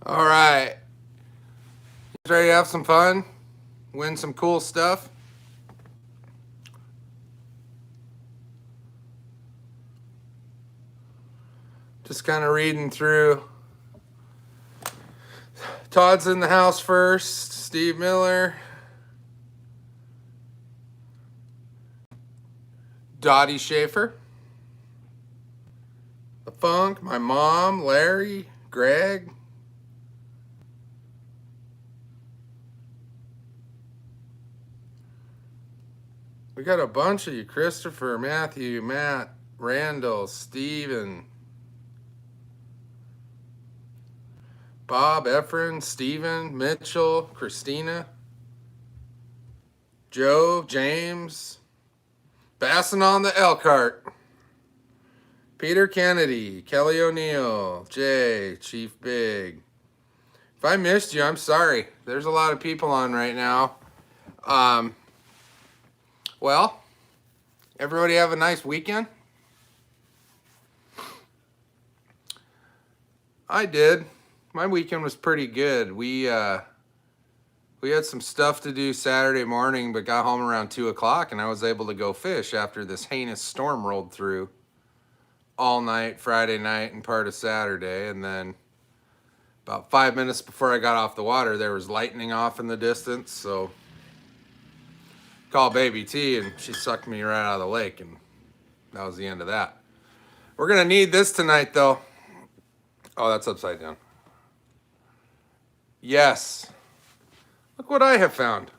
All right. You ready to have some fun? Win some cool stuff? Just kind of reading through. Todd's in the house first. Steve Miller. Dottie Schaefer. The Funk. My mom. Larry. Greg. We got a bunch of you. Christopher, Matthew, Matt, Randall, Steven, Bob, Efren, Steven, Mitchell, Christina, Joe, James, Bassin on the Elkhart, Peter Kennedy, Kelly O'Neill, Jay, Chief Big. If I missed you, I'm sorry. There's a lot of people on right now. Well, everybody have a nice weekend? I did. My weekend was pretty good. We had some stuff to do Saturday morning, but got home around 2 o'clock, and I was able to go fish after this heinous storm rolled through all night, Friday night, and part of Saturday. And then about 5 minutes before I got off the water, there was lightning off in the distance, so called Baby T, and she sucked me right out of the lake, and that was the end of that. We're going to need this tonight, though. Oh, that's upside down. Yes. Look what I have found.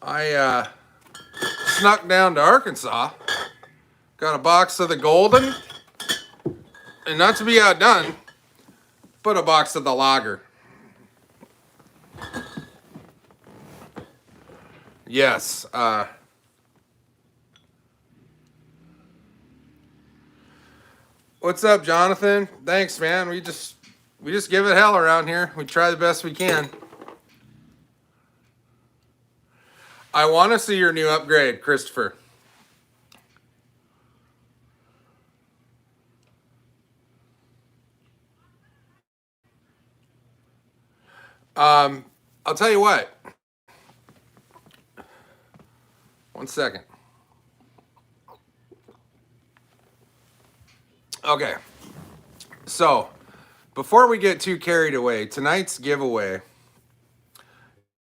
I snuck down to Arkansas, got a box of the Golden, and not to be outdone, put a box of the Lager. Yes. What's up, Jonathan? Thanks, man. We just give it hell around here. We try the best we can. I want to see your new upgrade, Christopher. I'll tell you what. One second. Okay. So, before we get too carried away, tonight's giveaway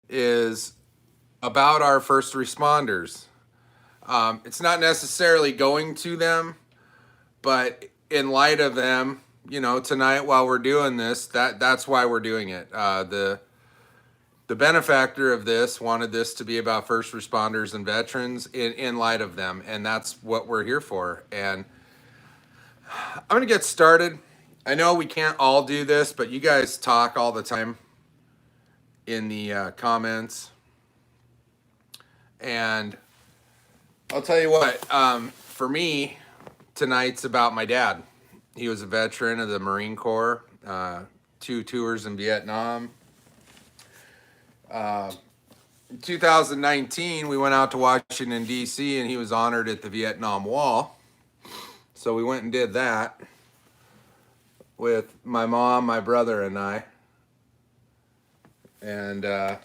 is about our first responders. It's not necessarily going to them, but in light of them, you know, tonight while we're doing this, that's why we're doing it. The benefactor of this wanted this to be about first responders and veterans in light of them, and that's what we're here for. And I'm going to get started. I know we can't all do this, but you guys talk all the time in the comments. And I'll tell you what, for me, tonight's about my dad. He was a veteran of the Marine Corps, 2 tours in Vietnam. In 2019, we went out to Washington, D.C., and he was honored at the Vietnam Wall. So we went and did that with my mom, my brother, and I. And I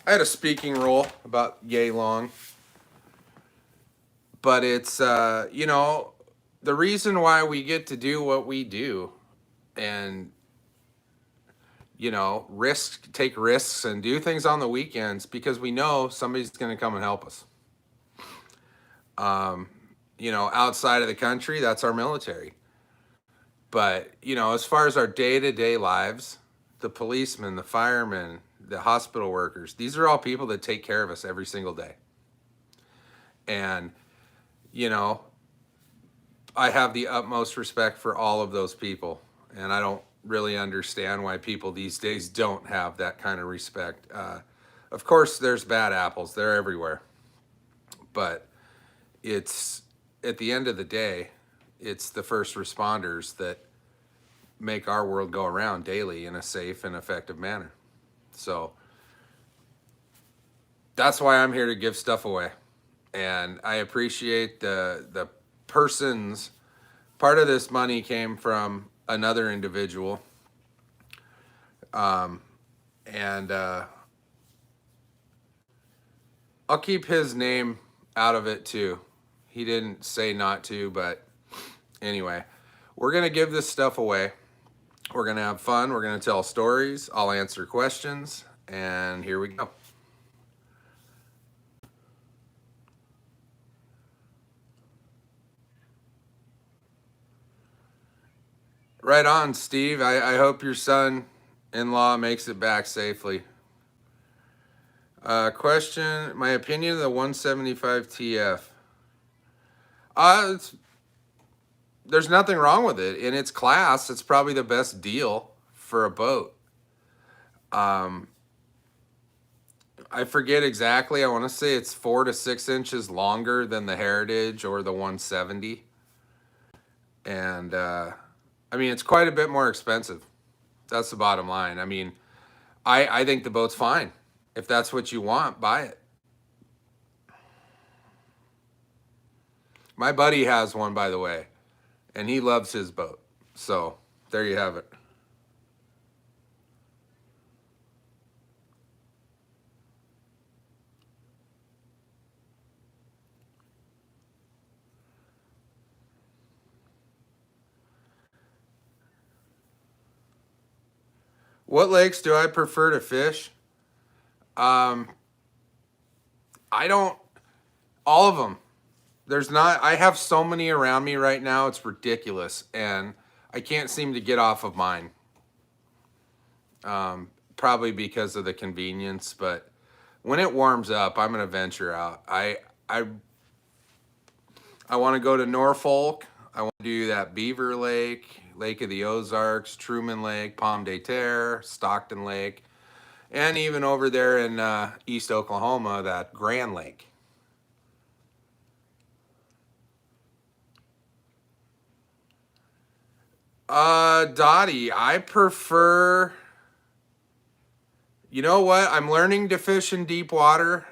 had a speaking role about yay long. But it's, you know, the reason why we get to do what we do and, you know, take risks and do things on the weekends because we know somebody's going to come and help us. You know, outside of the country, that's our military. But, you know, as far as our day-to-day lives, the policemen, the firemen, the hospital workers, these are all people that take care of us every single day. And, you know, I have the utmost respect for all of those people. And I don't really understand why people these days don't have that kind of respect. Of course, there's bad apples. They're everywhere. But it's, at the end of the day, it's the first responders that make our world go around daily in a safe and effective manner. So that's why I'm here to give stuff away. And I appreciate the person's, part of this money came from another individual. And I'll keep his name out of it too. He didn't say not to, but anyway, we're going to give this stuff away. We're going to have fun. We're going to tell stories. I'll answer questions. And here we go. Right on, Steve. I hope your son-in-law makes it back safely. Question, my opinion of the 175 TF. There's nothing wrong with it. In its class, it's probably the best deal for a boat. I forget exactly. I want to say it's 4 to 6 inches longer than the Heritage or the 170. And, I mean, it's quite a bit more expensive. That's the bottom line. I mean, I think the boat's fine. If that's what you want, buy it. My buddy has one, by the way, and he loves his boat. So there you have it. What lakes do I prefer to fish? I don't, all of them. There's not, I have so many around me right now, it's ridiculous. And I can't seem to get off of mine. Probably because of the convenience, but when it warms up, I'm going to venture out. I want to go to Norfolk. I want to do that Beaver Lake, Lake of the Ozarks, Truman Lake, Palm de Terre, Stockton Lake, and even over there in East Oklahoma, that Grand Lake. Dottie, I prefer, you know what? I'm learning to fish in deep water.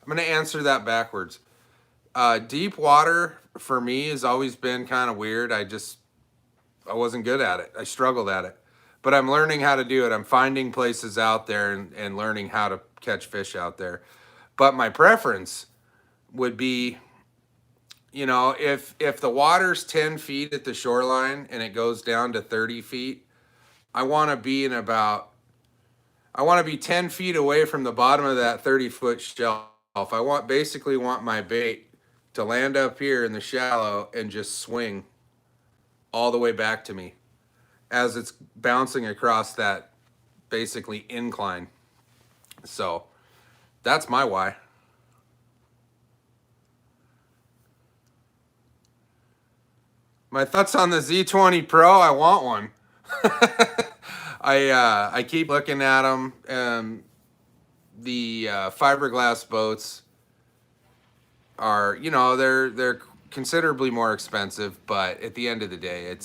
I'm going to answer that backwards. Deep water for me has always been kind of weird. I wasn't good at it. I struggled at it, but I'm learning how to do it. I'm finding places out there and learning how to catch fish out there. But my preference would be, you know, if the water's 10 feet at the shoreline and it goes down to 30 feet, I want to be 10 feet away from the bottom of that 30-foot shelf. I basically want my bait to land up here in the shallow and just swing all the way back to me as it's bouncing across that basically incline. So that's my why. My thoughts on the Z20 Pro, I want one. I keep looking at them. The fiberglass boats are, you know, they're considerably more expensive, but at the end of the day,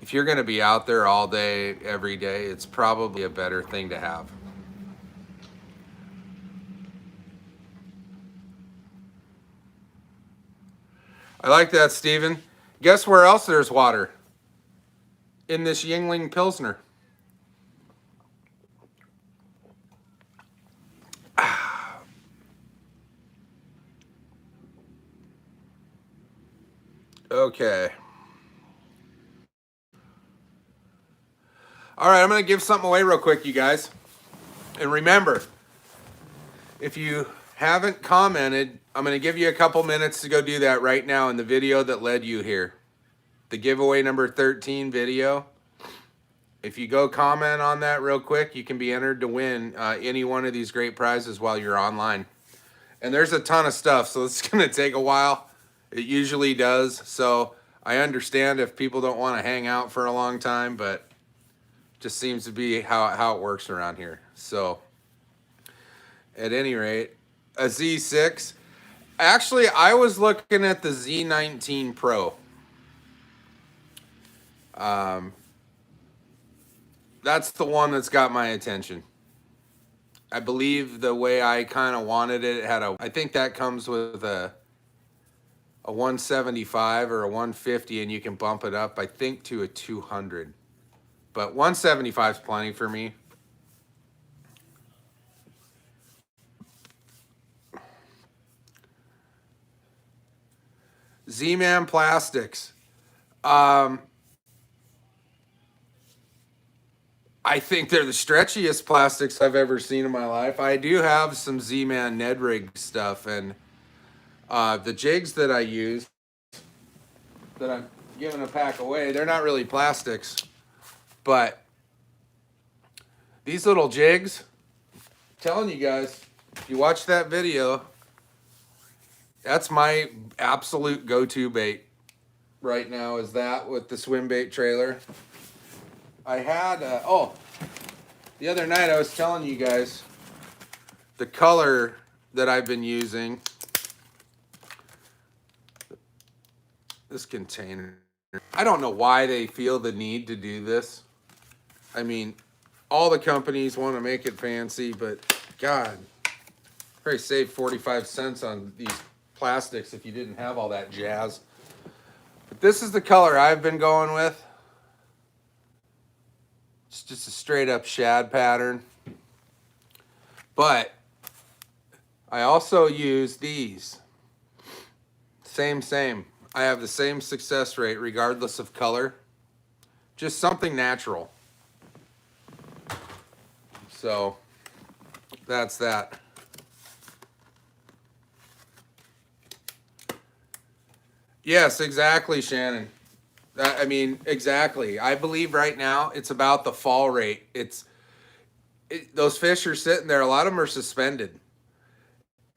if you're going to be out there all day, every day, it's probably a better thing to have. I like that, Steven. Guess where else there's water? In this Yingling Pilsner. Okay. All right, I'm going to give something away real quick, you guys. And remember, if you haven't commented, I'm going to give you a couple minutes to go do that right now in the video that led you here. The giveaway number 13 video. If you go comment on that real quick, you can be entered to win any one of these great prizes while you're online. And there's a ton of stuff, so it's going to take a while. It usually does. So I understand if people don't want to hang out for a long time, but just seems to be how it works around here. So at any rate, a Z6. Actually, I was looking at the Z19 Pro. That's the one that's got my attention. I believe the way I kind of wanted it, I think that comes with a a 175 or a 150, and you can bump it up, I think, to a 200. But 175 is plenty for me. Z-Man Plastics. I think they're the stretchiest plastics I've ever seen in my life. I do have some Z-Man Ned Rig stuff, and the jigs that I use, that I'm giving a pack away, they're not really plastics, but these little jigs, I'm telling you guys, if you watch that video, that's my absolute go-to bait right now, is that with the swim bait trailer. I had, the other night I was telling you guys the color that I've been using. This container. I don't know why they feel the need to do this. I mean, all the companies want to make it fancy, but God, probably save 45 cents on these plastics if you didn't have all that jazz. But this is the color I've been going with. It's just a straight up shad pattern. But I also use these. Same. I have the same success rate regardless of color. Just something natural. So that's that. Yes, exactly, Shannon. I mean, exactly. I believe right now it's about the fall rate. Those fish are sitting there. A lot of them are suspended.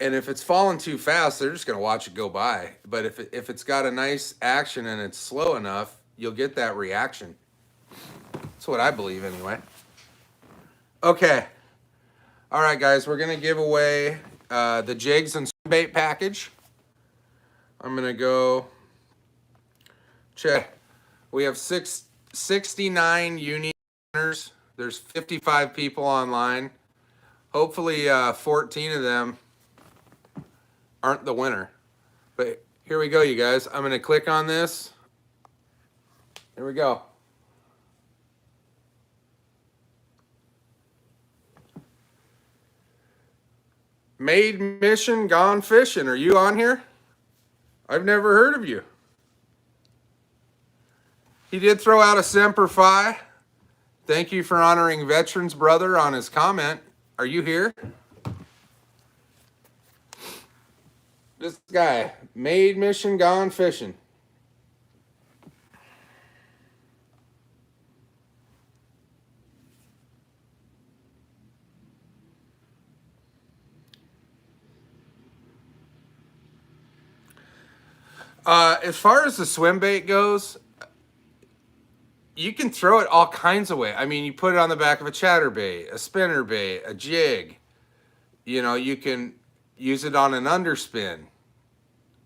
And if it's falling too fast, they're just going to watch it go by. But if it's got a nice action and it's slow enough, you'll get that reaction. That's what I believe anyway. Okay. All right, guys, we're going to give away the jigs and swim bait package. I'm going to go check. We have 69 unique winners. There's 55 people online. Hopefully 14 of them aren't the winner. But here we go, you guys. I'm going to click on this. Here we go. Made Mission Gone Fishing. Are you on here? I've never heard of you. He did throw out a Semper Fi. Thank you for honoring Veterans Brother on his comment. Are you here? This guy, Made Mission Gone Fishing. As far as the swim bait goes, you can throw it all kinds of ways. I mean, you put it on the back of a chatterbait, a spinner bait, a jig. You know, you can use it on an underspin.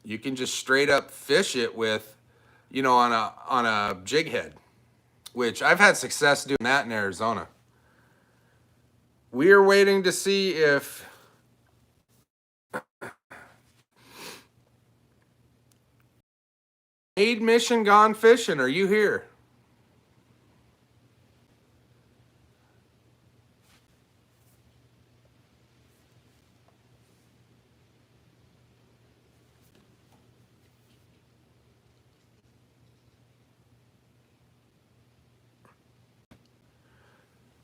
You can just straight up fish it with, you know, on a jig head, which I've had success doing that in Arizona. We are waiting to see if Made Mission Gone Fishing. Are you here?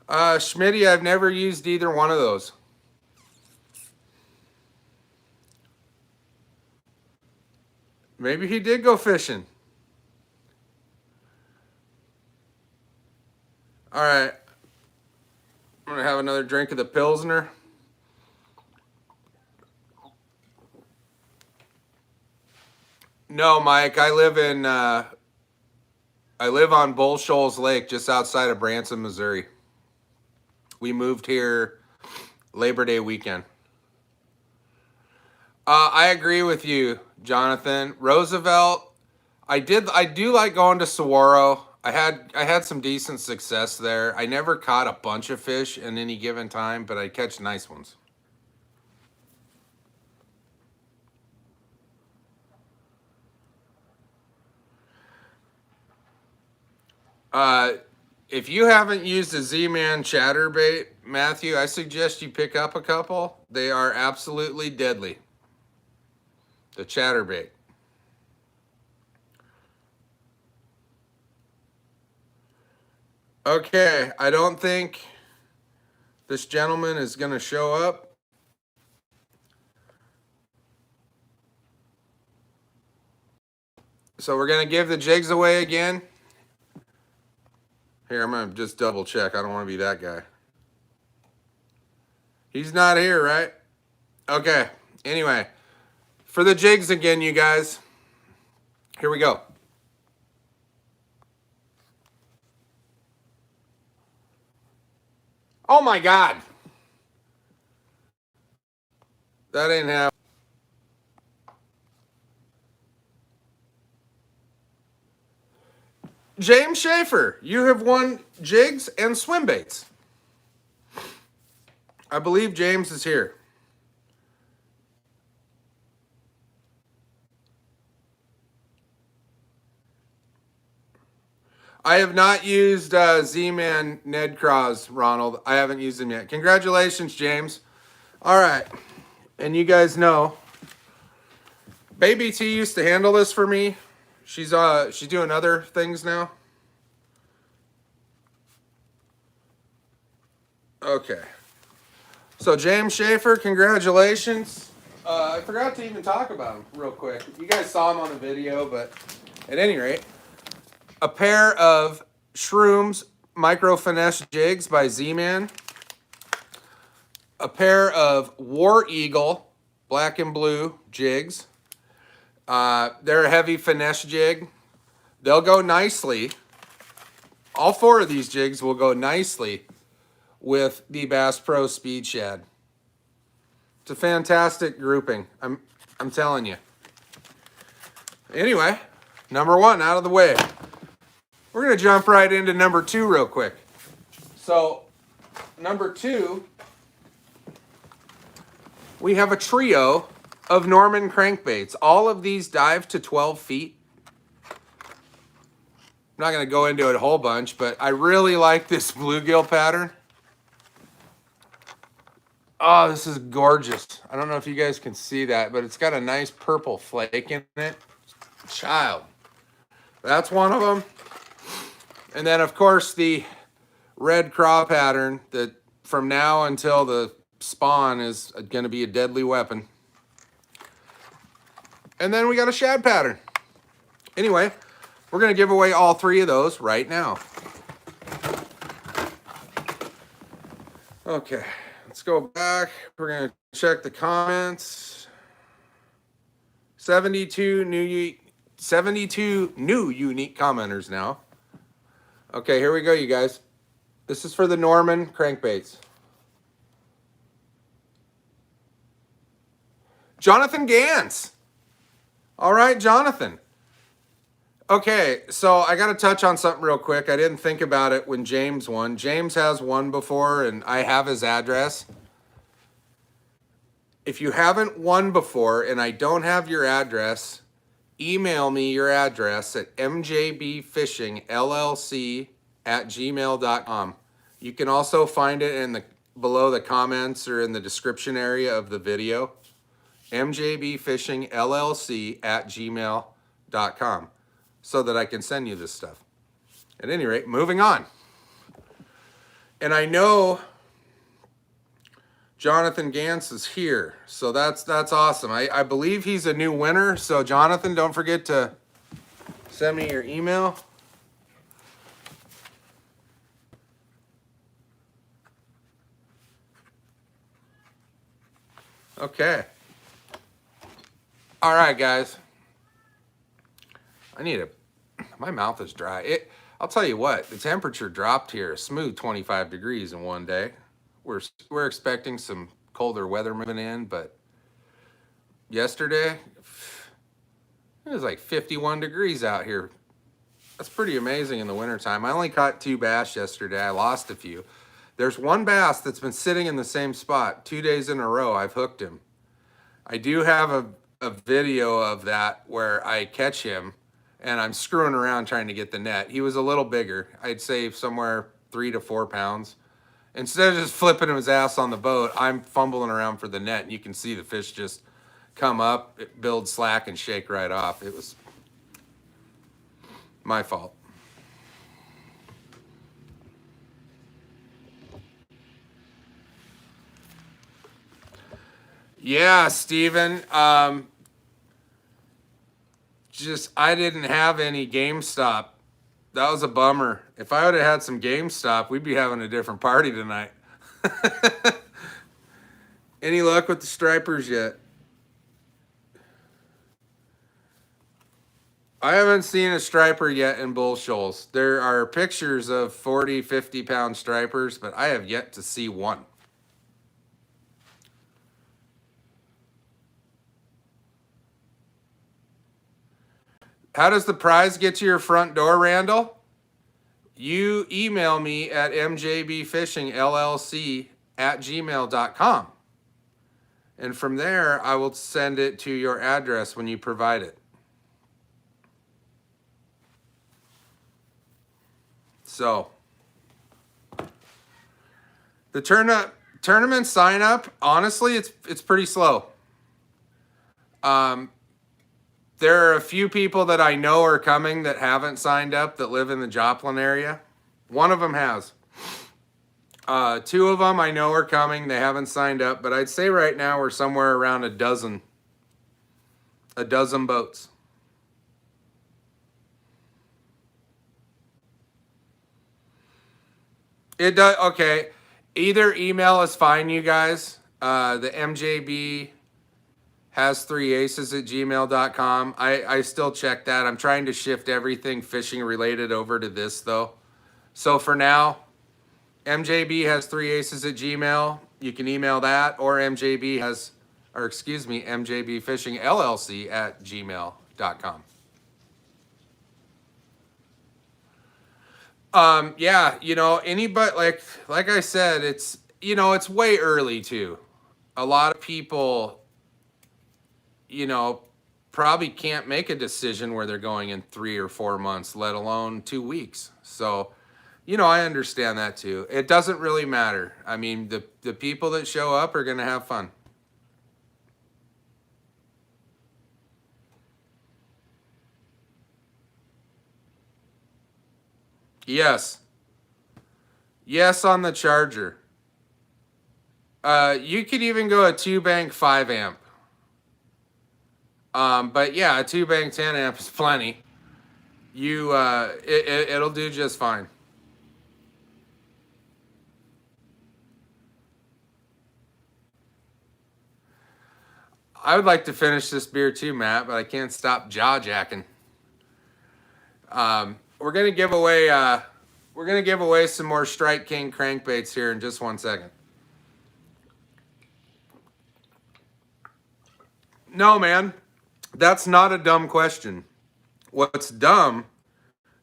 Schmitty, I've never used either one of those. Maybe he did go fishing. All right. I'm going to have another drink of the Pilsner. No, Mike, I live on Bull Shoals Lake, just outside of Branson, Missouri. We moved here Labor Day weekend. I agree with you, Jonathan. Roosevelt, I do like going to Saguaro. I had some decent success there. I never caught a bunch of fish in any given time, but I catch nice ones. If you haven't used a Z-Man chatterbait, Matthew, I suggest you pick up a couple. They are absolutely deadly. The chatterbait. Okay, I don't think this gentleman is going to show up. So we're going to give the jigs away again. Here, I'm going to just double check. I don't want to be that guy. He's not here, right? Okay. Anyway, for the jigs again, you guys. Here we go. Oh my God. That ain't happening. James Schaefer, you have won jigs and swim baits. I believe James is here. I have not used Z-Man Ned Cross, Ronald. I haven't used him yet. Congratulations, James. All right. And you guys know, Baby T used to handle this for me. She's doing other things now. Okay. So James Schaefer, congratulations. I forgot to even talk about him real quick. You guys saw him on the video, but at any rate, a pair of Shrooms Micro Finesse jigs by Z-Man. A pair of War Eagle black and blue jigs. They're a heavy finesse jig. They'll go nicely. All four of these jigs will go nicely with the Bass Pro Speed Shad. It's a fantastic grouping. I'm telling you. Anyway, number one out of the way. We're going to jump right into number two real quick. So, number two, we have a trio of Norman crankbaits. All of these dive to 12 feet. I'm not going to go into it a whole bunch, but I really like this bluegill pattern. Oh, this is gorgeous. I don't know if you guys can see that, but it's got a nice purple flake in it. Child. That's one of them. And then, of course, the red craw pattern that from now until the spawn is going to be a deadly weapon. And then we got a shad pattern. Anyway, we're going to give away all three of those right now. Okay, let's go back. We're going to check the comments. 72 new unique commenters now. Okay, here we go, you guys. This is for the Norman crankbaits. Jonathan Gans. All right, Jonathan. Okay, so I got to touch on something real quick. I didn't think about it when James won. James has won before, and I have his address. If you haven't won before and I don't have your address, email me your address at mjbfishingllc@gmail.com. You can also find it in the below the comments or in the description area of the video. mjbfishingllc@gmail.com so that I can send you this stuff. At any rate, moving on. And I know Jonathan Gans is here, so that's awesome. I believe he's a new winner, so Jonathan, don't forget to send me your email. Okay. All right, guys. My mouth is dry. I'll tell you what, the temperature dropped here a smooth 25 degrees in one day. We're expecting some colder weather moving in, but yesterday it was like 51 degrees out here. That's pretty amazing in the wintertime. I only caught 2 bass yesterday. I lost a few. There's one bass that's been sitting in the same spot 2 days in a row. I've hooked him. I do have a video of that where I catch him, and I'm screwing around trying to get the net. He was a little bigger. I'd say somewhere 3 to 4 pounds. Instead of just flipping his ass on the boat, I'm fumbling around for the net, and you can see the fish just come up, build slack, and shake right off. It was my fault. Yeah, Steven. Just I didn't have any GameStop. That was a bummer. If I would have had some GameStop, we'd be having a different party tonight. Any luck with the stripers yet? I haven't seen a striper yet in Bull Shoals. There are pictures of 40, 50-pound stripers, but I have yet to see one. How does the prize get to your front door, Randall? You email me at mjbfishingllc@gmail.com. And from there, I will send it to your address when you provide it. So, the tournament sign up, honestly, it's pretty slow. There are a few people that I know are coming that haven't signed up that live in the Joplin area. One of them has. 2 of them I know are coming. They haven't signed up, but I'd say right now we're somewhere around a dozen boats. It does. Okay. Either email is fine, you guys. The MJB has 3 aces at gmail.com. I still check that. I'm trying to shift everything fishing related over to this though. So for now, MJB has 3 aces at Gmail. You can email that, or MJB Fishing LLC at gmail.com. Yeah, anybody, like I said, it's way early too. A lot of people, probably can't make a decision where they're going in 3 or 4 months, let alone 2 weeks. So, I understand that too. It doesn't really matter. I mean, the people that show up are going to have fun. Yes. Yes on the charger. You could even go a 2-bank 5-amp. But yeah, a 2-bank 10-amp is plenty. It'll do just fine. I would like to finish this beer too, Matt, but I can't stop jaw jacking. We're gonna give away some more Strike King crankbaits here in just 1 second. No, man, that's not a dumb question. What's dumb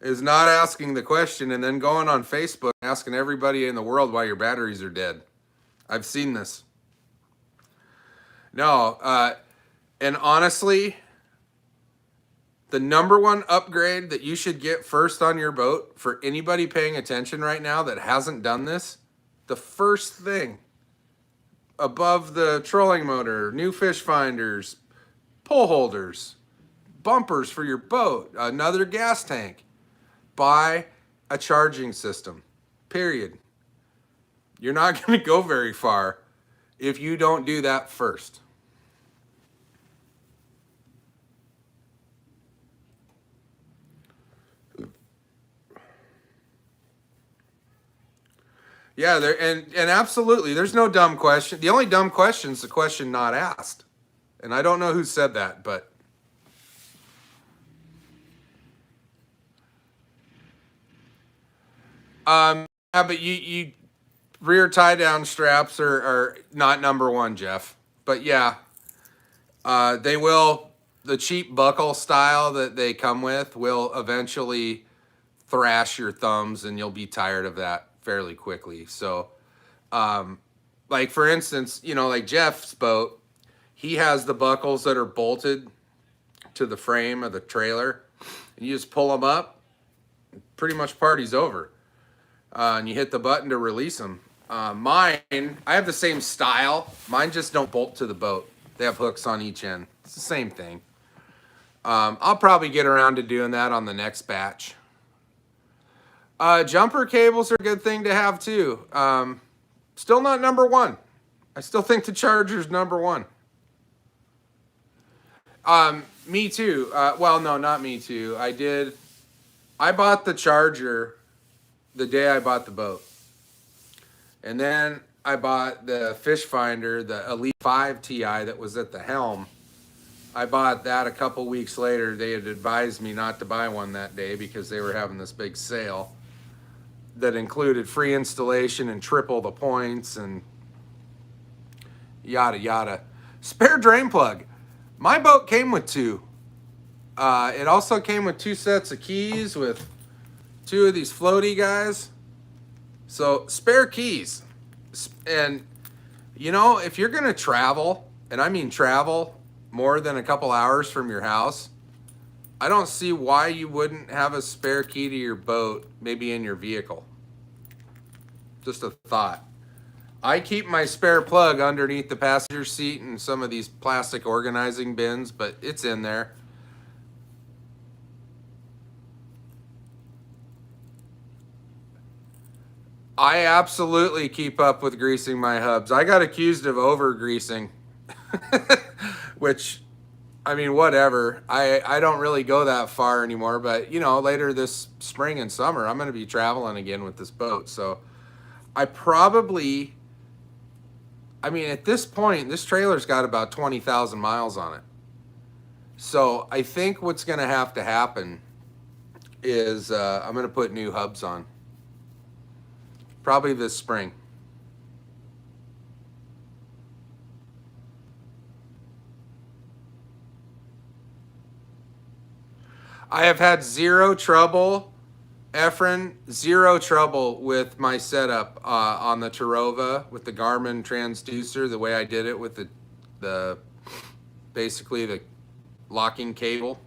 is not asking the question and then going on Facebook and asking everybody in the world why your batteries are dead. I've seen this. No, and honestly, the number 1 upgrade that you should get first on your boat for anybody paying attention right now that hasn't done this, the first thing above the trolling motor, new fish finders, pole holders, bumpers for your boat, another gas tank, buy a charging system, period. You're not going to go very far if you don't do that first. Yeah, and absolutely, there's no dumb question. The only dumb question is the question not asked. And I don't know who said that, but yeah, but you rear tie down straps are not number 1, Jeff. But yeah, they will, the cheap buckle style that they come with will eventually thrash your thumbs and you'll be tired of that fairly quickly. So, like for instance, like Jeff's boat, he has the buckles that are bolted to the frame of the trailer. and you just pull them up, pretty much party's over. And you hit the button to release them. Mine, I have the same style. Mine just don't bolt to the boat. They have hooks on each end. It's the same thing. I'll probably get around to doing that on the next batch. Jumper cables are a good thing to have too. Still not number one. I still think the Charger's number one. Me too. Well, no, not me too. I bought the Charger the day I bought the boat. And then I bought the fish finder, the Elite 5 Ti that was at the helm. I bought that a couple weeks later. They had advised me not to buy one that day because they were having this big sale that included free installation and triple the points and yada yada. Spare drain plug. My boat came with two. It also came with 2 sets of keys with 2 of these floaty guys. So spare keys. And you know, if you're gonna travel, and I mean travel more than a couple hours from your house, I don't see why you wouldn't have a spare key to your boat, maybe in your vehicle. Just a thought. I keep my spare plug underneath the passenger seat in some of these plastic organizing bins, but it's in there. I absolutely keep up with greasing my hubs. I got accused of over greasing, which, I mean, whatever. I don't really go that far anymore, but you know, later this spring and summer, I'm going to be traveling again with this boat. So I probably, I mean, at this point, this trailer's got about 20,000 miles on it. So I think what's going to have to happen is I'm going to put new hubs on. Probably this spring. I have had zero trouble, Efren, zero trouble with my setup on the Tarova with the Garmin transducer, the way I did it with the basically the locking cable.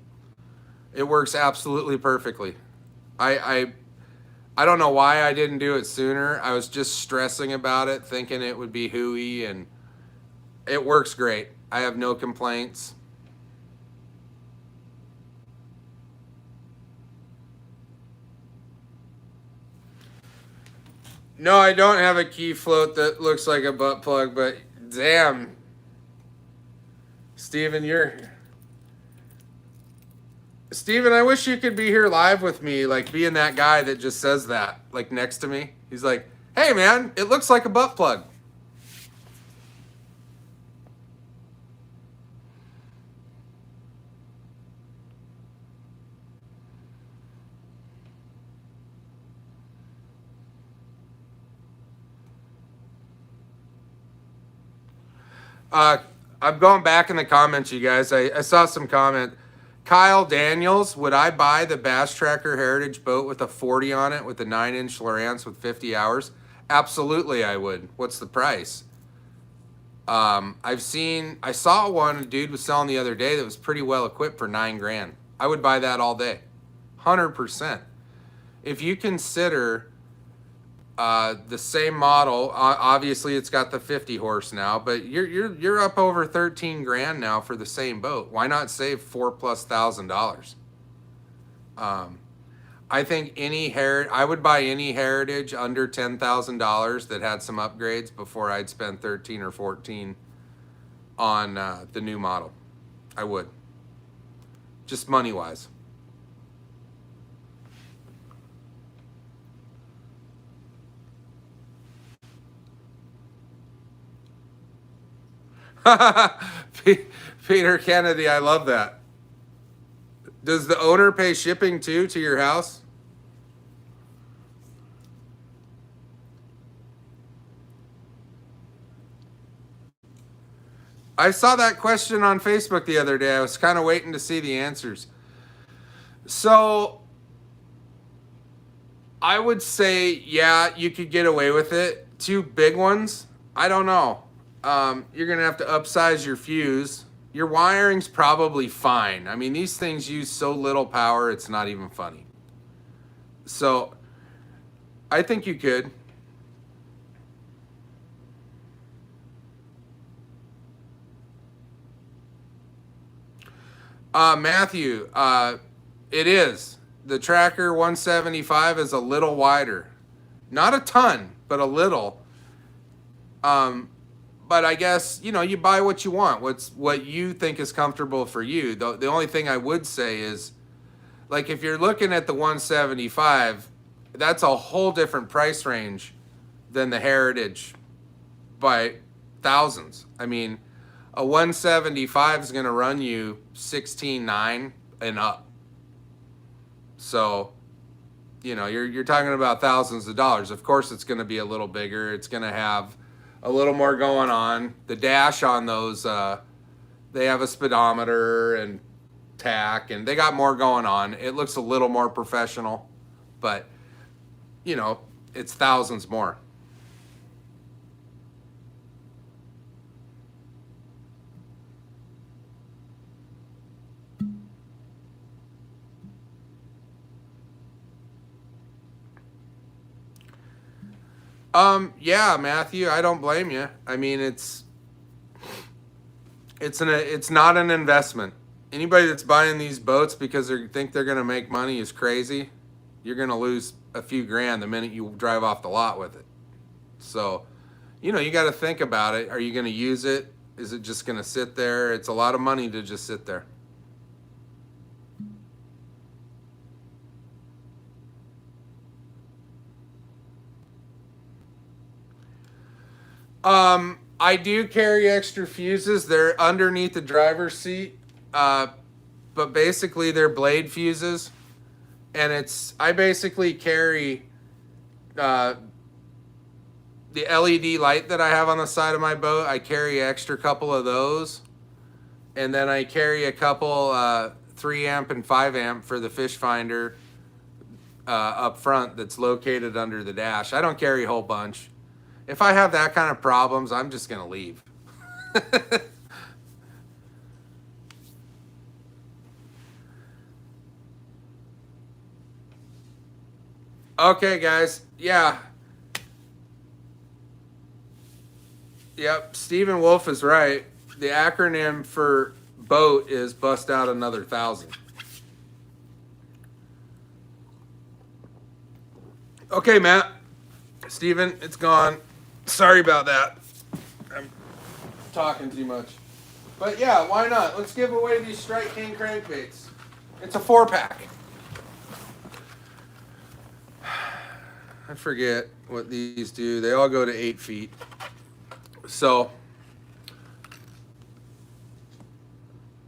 It works absolutely perfectly. I don't know why I didn't do it sooner. I was just stressing about it, thinking it would be hooey, and it works great. I have no complaints. No, I don't have a key float that looks like a butt plug, but damn. Steven, Steven, I wish you could be here live with me, like being that guy that just says that, like next to me. He's like, hey man, it looks like a butt plug. I'm going back in the comments, you guys. I saw some comment. Kyle Daniels, would I buy the Bass Tracker Heritage boat with a 40 on it with a 9-inch Lowrance with 50 hours? Absolutely, I would. What's the price? I saw one a dude was selling the other day that was pretty well equipped for $9,000. I would buy that all day, 100%. If you consider the same model, obviously it's got the 50 horse now, but you're up over 13 grand now for the same boat. Why not save $4,000+? I think I would buy any Heritage under $10,000 that had some upgrades before I'd spend 13 or 14 on the new model. I would, just money wise. Peter Kennedy, I love that. Does the owner pay shipping too to your house? I saw that question on Facebook the other day. I was kind of waiting to see the answers. So I would say, yeah, you could get away with it. 2 big ones, I don't know. You're going to have to upsize your fuse. your wiring's probably fine. I mean, these things use so little power, it's not even funny. So I think you could. Matthew, it is. The Tracker 175 is a little wider. Not a ton, but a little. But I guess, you know, you buy what you want. What you think is comfortable for you. The only thing I would say is, like, if you're looking at the 175, that's a whole different price range than the Heritage by thousands. I mean, a 175 is going to run you 16.9 and up. So, you know, you're talking about thousands of dollars. Of course, it's going to be a little bigger. It's going to have a little more going on. The dash on those, they have a speedometer and tack, and they got more going on. It looks a little more professional, but, you know, it's thousands more. Yeah, Matthew, I don't blame you. I mean, it's not an investment. Anybody that's buying these boats because they think they're going to make money is crazy. You're going to lose a few grand the minute you drive off the lot with it. So, you know, you got to think about it. Are you going to use it? Is it just going to sit there? It's a lot of money to just sit there. I do carry extra fuses. They're underneath the driver's seat, but basically they're blade fuses, and I basically carry the LED light that I have on the side of my boat. I carry an extra couple of those, and then I carry a couple 3 amp and 5 amp for the fish finder up front that's located under the dash. I don't carry a whole bunch. If I have that kind of problems, I'm just going to leave. Okay, guys. Yeah. Yep. Stephen Wolf is right. The acronym for boat is bust out another 1,000. Okay, Matt. Stephen, it's gone. Sorry about that. I'm talking too much. But yeah, why not? Let's give away these Strike King crankbaits. It's a 4-pack. I forget what these do. They all go to 8 feet. So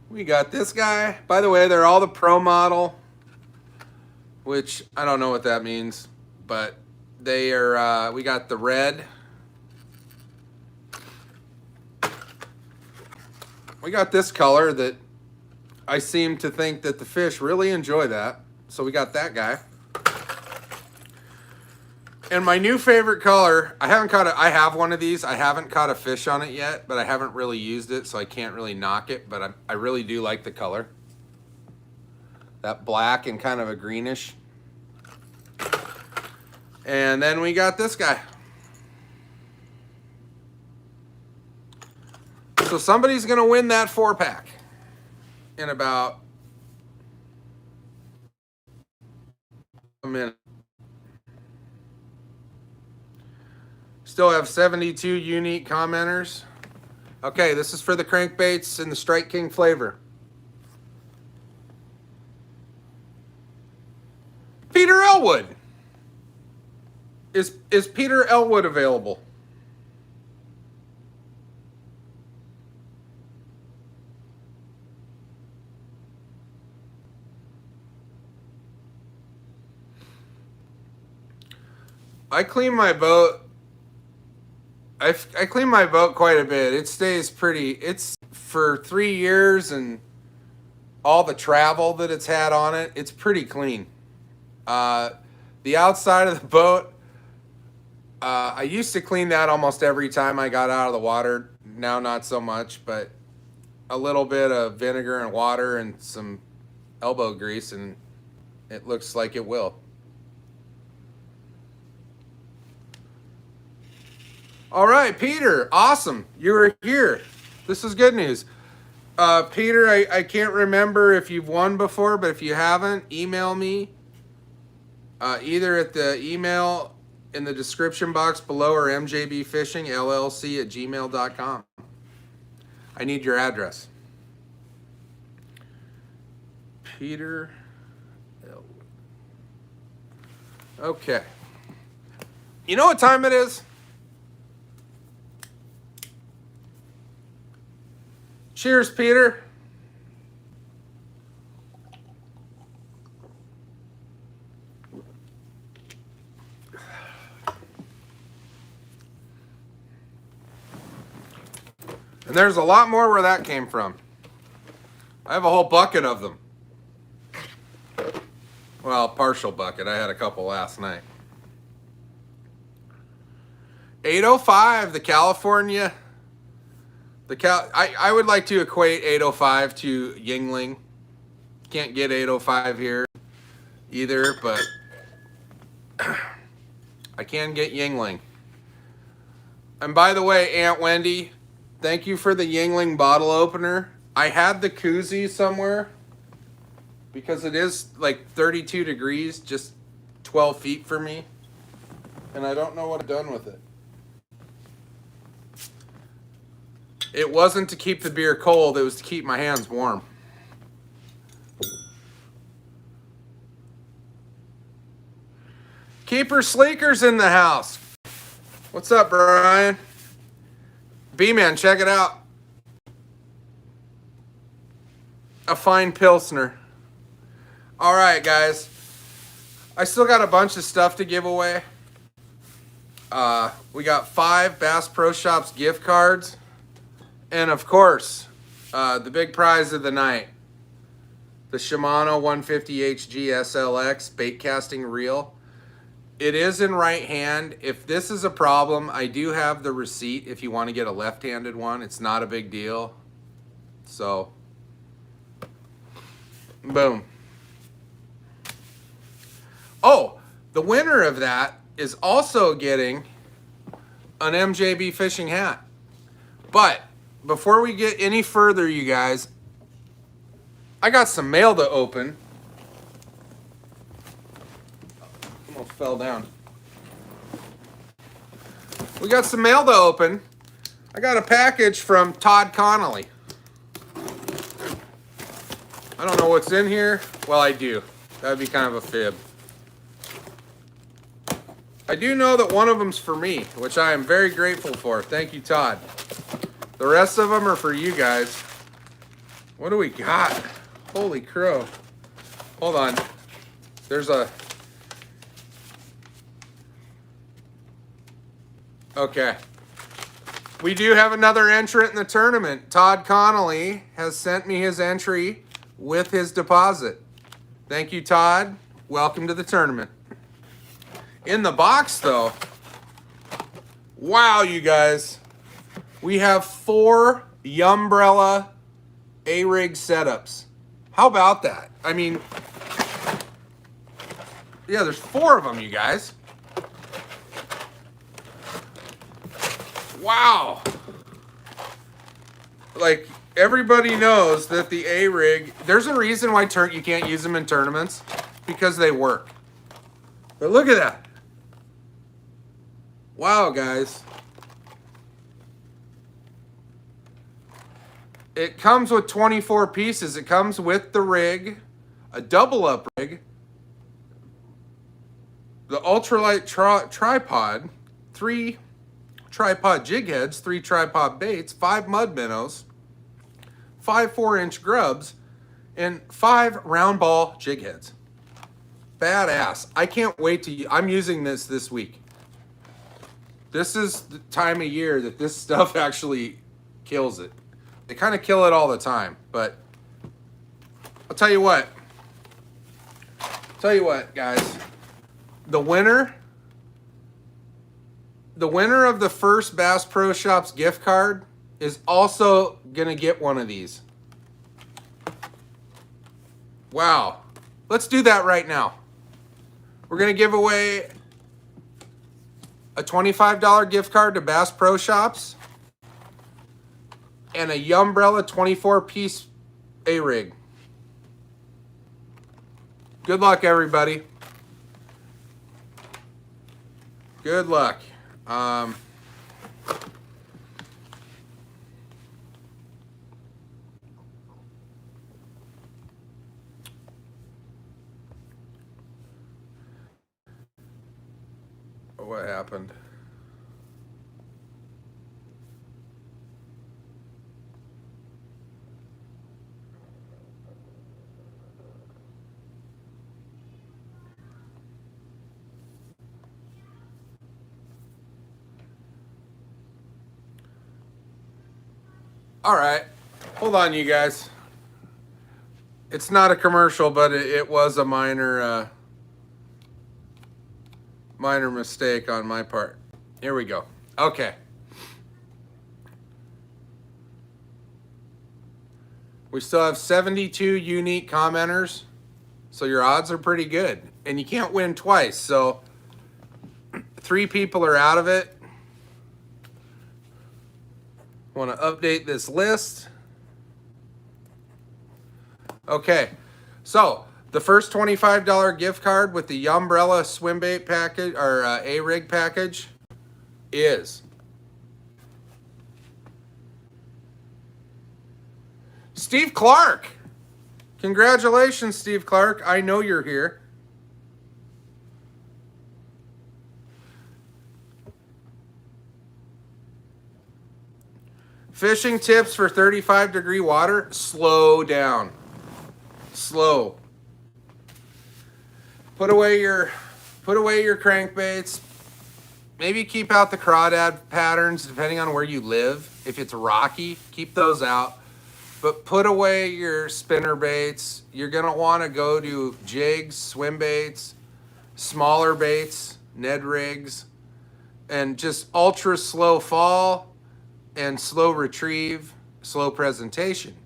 we got this guy. By the way, they're all the Pro model, which I don't know what that means, but they are, we got the red. We got this color that I seem to think that the fish really enjoy that. So we got that guy. And my new favorite color, I have one of these. I haven't caught a fish on it yet, but I haven't really used it, so I can't really knock it, but I really do like the color. That black and kind of a greenish. And then we got this guy. So somebody's going to win that 4-pack in about a minute. Still have 72 unique commenters. Okay, this is for the crankbaits and the Strike King flavor. Peter Elwood. Is Peter Elwood available? I clean my boat. I clean my boat quite a bit. It stays pretty. It's for 3 years and all the travel that it's had on it. It's pretty clean. The outside of the boat, I used to clean that almost every time I got out of the water. Now not so much, but a little bit of vinegar and water and some elbow grease, and it looks like it will. All right, Peter, awesome. You were here. This is good news. Peter, I can't remember if you've won before, but if you haven't, email me either at the email in the description box below or mjbfishingllc@gmail.com. I need your address. Peter. Okay. You know what time it is? Cheers, Peter. And there's a lot more where that came from. I have a whole bucket of them. Well, partial bucket. I had a couple last night. 805, the California. I would like to equate 805 to Yingling. Can't get 805 here either, but I can get Yingling. And by the way, Aunt Wendy, thank you for the Yingling bottle opener. I had the koozie somewhere because it is like 32 degrees, just 12 feet for me. And I don't know what I've done with it. It wasn't to keep the beer cold, it was to keep my hands warm. Keeper Sleeker's in the house. What's up, Brian? B-Man, check it out. A fine Pilsner. All right, guys. I still got a bunch of stuff to give away. We got 5 Bass Pro Shops gift cards. And of course, the big prize of the night, the Shimano 150 HG SLX bait casting reel. It is in right hand. If this is a problem, I do have the receipt if you want to get a left-handed one. It's not a big deal. So, boom. Oh, the winner of that is also getting an Mjb Fishing Hat. But before we get any further, you guys, I got some mail to open. Almost fell down. We got some mail to open. I got a package from Todd Connolly. I don't know what's in here. Well, I do. That'd be kind of a fib. I do know that one of them's for me, which I am very grateful for. Thank you, Todd. The rest of them are for you guys. What do we got? Holy crow. Hold on. There's a... Okay. We do have another entrant in the tournament. Todd Connolly has sent me his entry with his deposit. Thank you, Todd. Welcome to the tournament. In the box, though, wow, you guys. We have 4 Umbrella A-rig setups. How about that? I mean, yeah, there's 4 of them, you guys. Wow. Like, everybody knows that the A-rig, there's a reason why you can't use them in tournaments, because they work. But look at that. Wow, guys. It comes with 24 pieces. It comes with the rig, a double up rig, the ultralight tripod, 3 tripod jig heads, 3 tripod baits, 5 mud minnows, 5 4-inch grubs, and 5 round ball jig heads. Badass. I can't wait to... I'm using this week. This is the time of year that this stuff actually kills it. They kind of kill it all the time, but I'll tell you what. Guys. The winner of the first Bass Pro Shops gift card is also gonna get one of these. Wow. Let's do that right now. We're gonna give away a $25 gift card to Bass Pro Shops and a Umbrella 24-piece A-rig. Good luck, everybody. Good luck. What happened? All right, hold on, you guys. It's not a commercial, but it was a minor mistake on my part. Here we go. Okay. We still have 72 unique commenters, so your odds are pretty good. And you can't win twice, so 3 people are out of it. Want to update this list. Okay, so the first $25 gift card with the Umbrella swim bait package or A-rig package is Steve Clark. Congratulations, Steve Clark. I know you're here. Fishing tips for 35-degree water: slow down. Slow. Put away your crankbaits. Maybe keep out the crawdad patterns depending on where you live. If it's rocky, keep those out. But put away your spinner baits. You're gonna want to go to jigs, swim baits, smaller baits, Ned rigs, and just ultra slow fall and slow retrieve, slow presentation.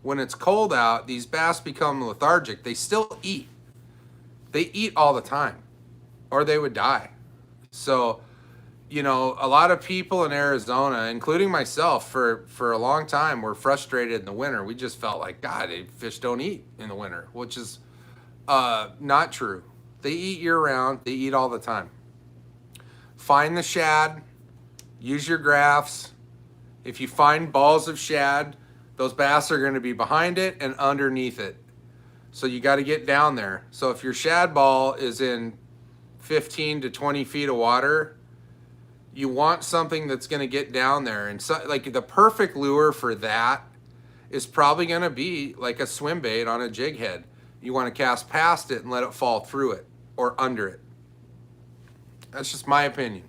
When it's cold out, these bass become lethargic. They still eat. They eat all the time, or they would die. So, you know, a lot of people in Arizona, including myself, for a long time, were frustrated in the winter. We just felt like, God, fish don't eat in the winter, which is not true. They eat year-round. They eat all the time. Find the shad. Use your graphs. If you find balls of shad, those bass are going to be behind it and underneath it. So you got to get down there. So if your shad ball is in 15 to 20 feet of water, you want something that's going to get down there. And so, like, the perfect lure for that is probably going to be like a swim bait on a jig head. You want to cast past it and let it fall through it or under it. That's just my opinion.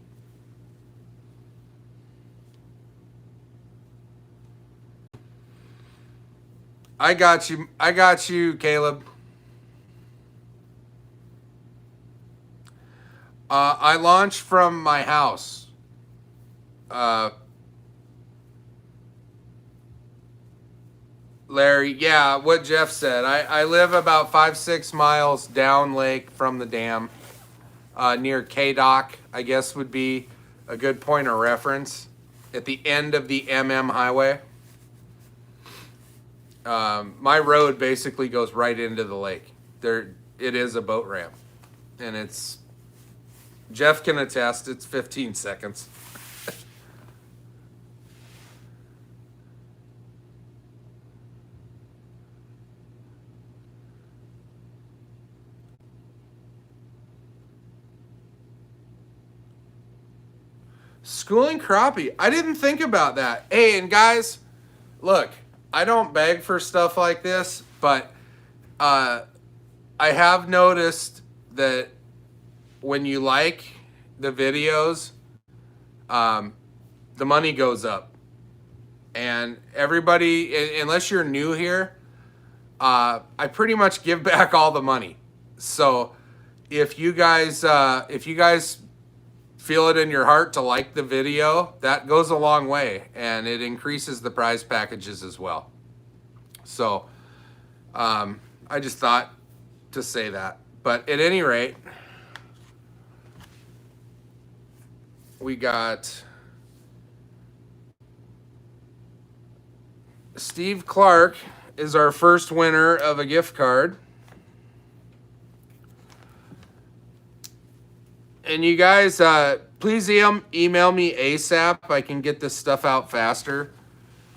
I got you, Caleb. I launched from my house. Larry, yeah, what Jeff said. I live about 5-6 miles down lake from the dam, near K-Dock, I guess would be a good point of reference, at the end of the MM highway. My road basically goes right into the lake. It is a boat ramp, and it's, Jeff can attest, it's 15 seconds. Schooling crappie. I didn't think about that. Hey, and guys, look, I don't beg for stuff like this, but I have noticed that when you like the videos, the money goes up. And everybody, unless you're new here, I pretty much give back all the money. So if you guys feel it in your heart to like the video, that goes a long way, and it increases the prize packages as well. So I just thought to say that. But at any rate, we got Steve Clark is our first winner of a gift card. And you guys, please email me ASAP. I can get this stuff out faster.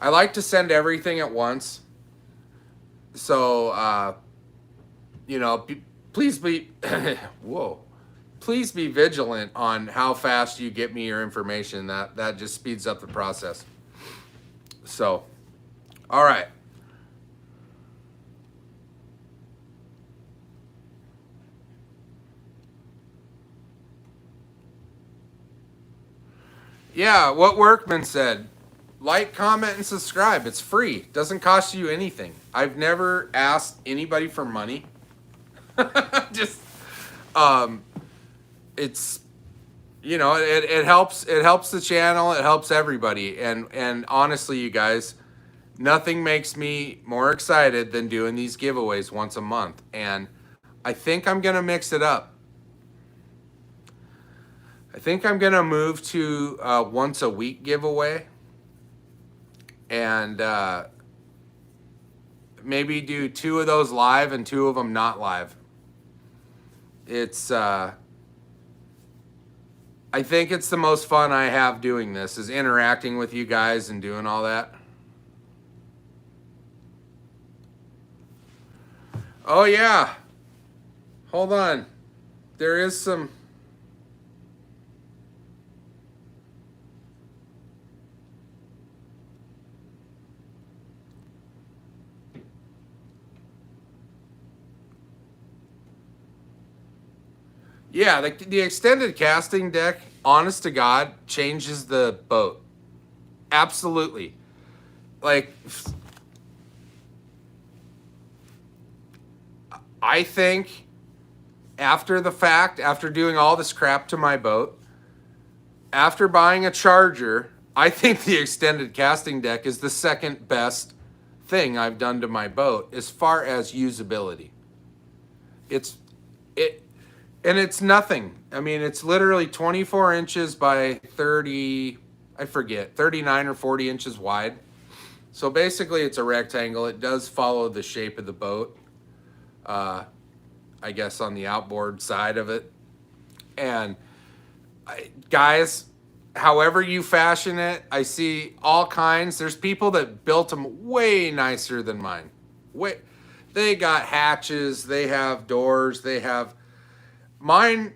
I like to send everything at once. So, you know, please be, whoa. Please be vigilant on how fast you get me your information. That just speeds up the process. So, all right. Yeah, what Workman said. Like, comment, and subscribe. It's free. Doesn't cost you anything. I've never asked anybody for money. Just, it's, you know, it helps the channel, it helps everybody. And honestly, you guys, nothing makes me more excited than doing these giveaways once a month. And I think I'm gonna mix it up. I think I'm gonna move to once a week giveaway, and maybe do 2 of those live and 2 of them not live. It's I think it's the most fun I have doing this, is interacting with you guys and doing all that. Oh yeah, hold on, there is some. Yeah, the extended casting deck, honest to God, changes the boat. Absolutely. Like, I think after the fact, after doing all this crap to my boat, after buying a charger, I think the extended casting deck is the second best thing I've done to my boat as far as usability. And it's nothing. I mean, it's literally 24 inches by 30, I forget, 39 or 40 inches wide. So basically it's a rectangle. It does follow the shape of the boat, I guess on the outboard side of it. And guys, however you fashion it, I see all kinds. There's people that built them way nicer than mine. They got hatches, they have doors, they have... Mine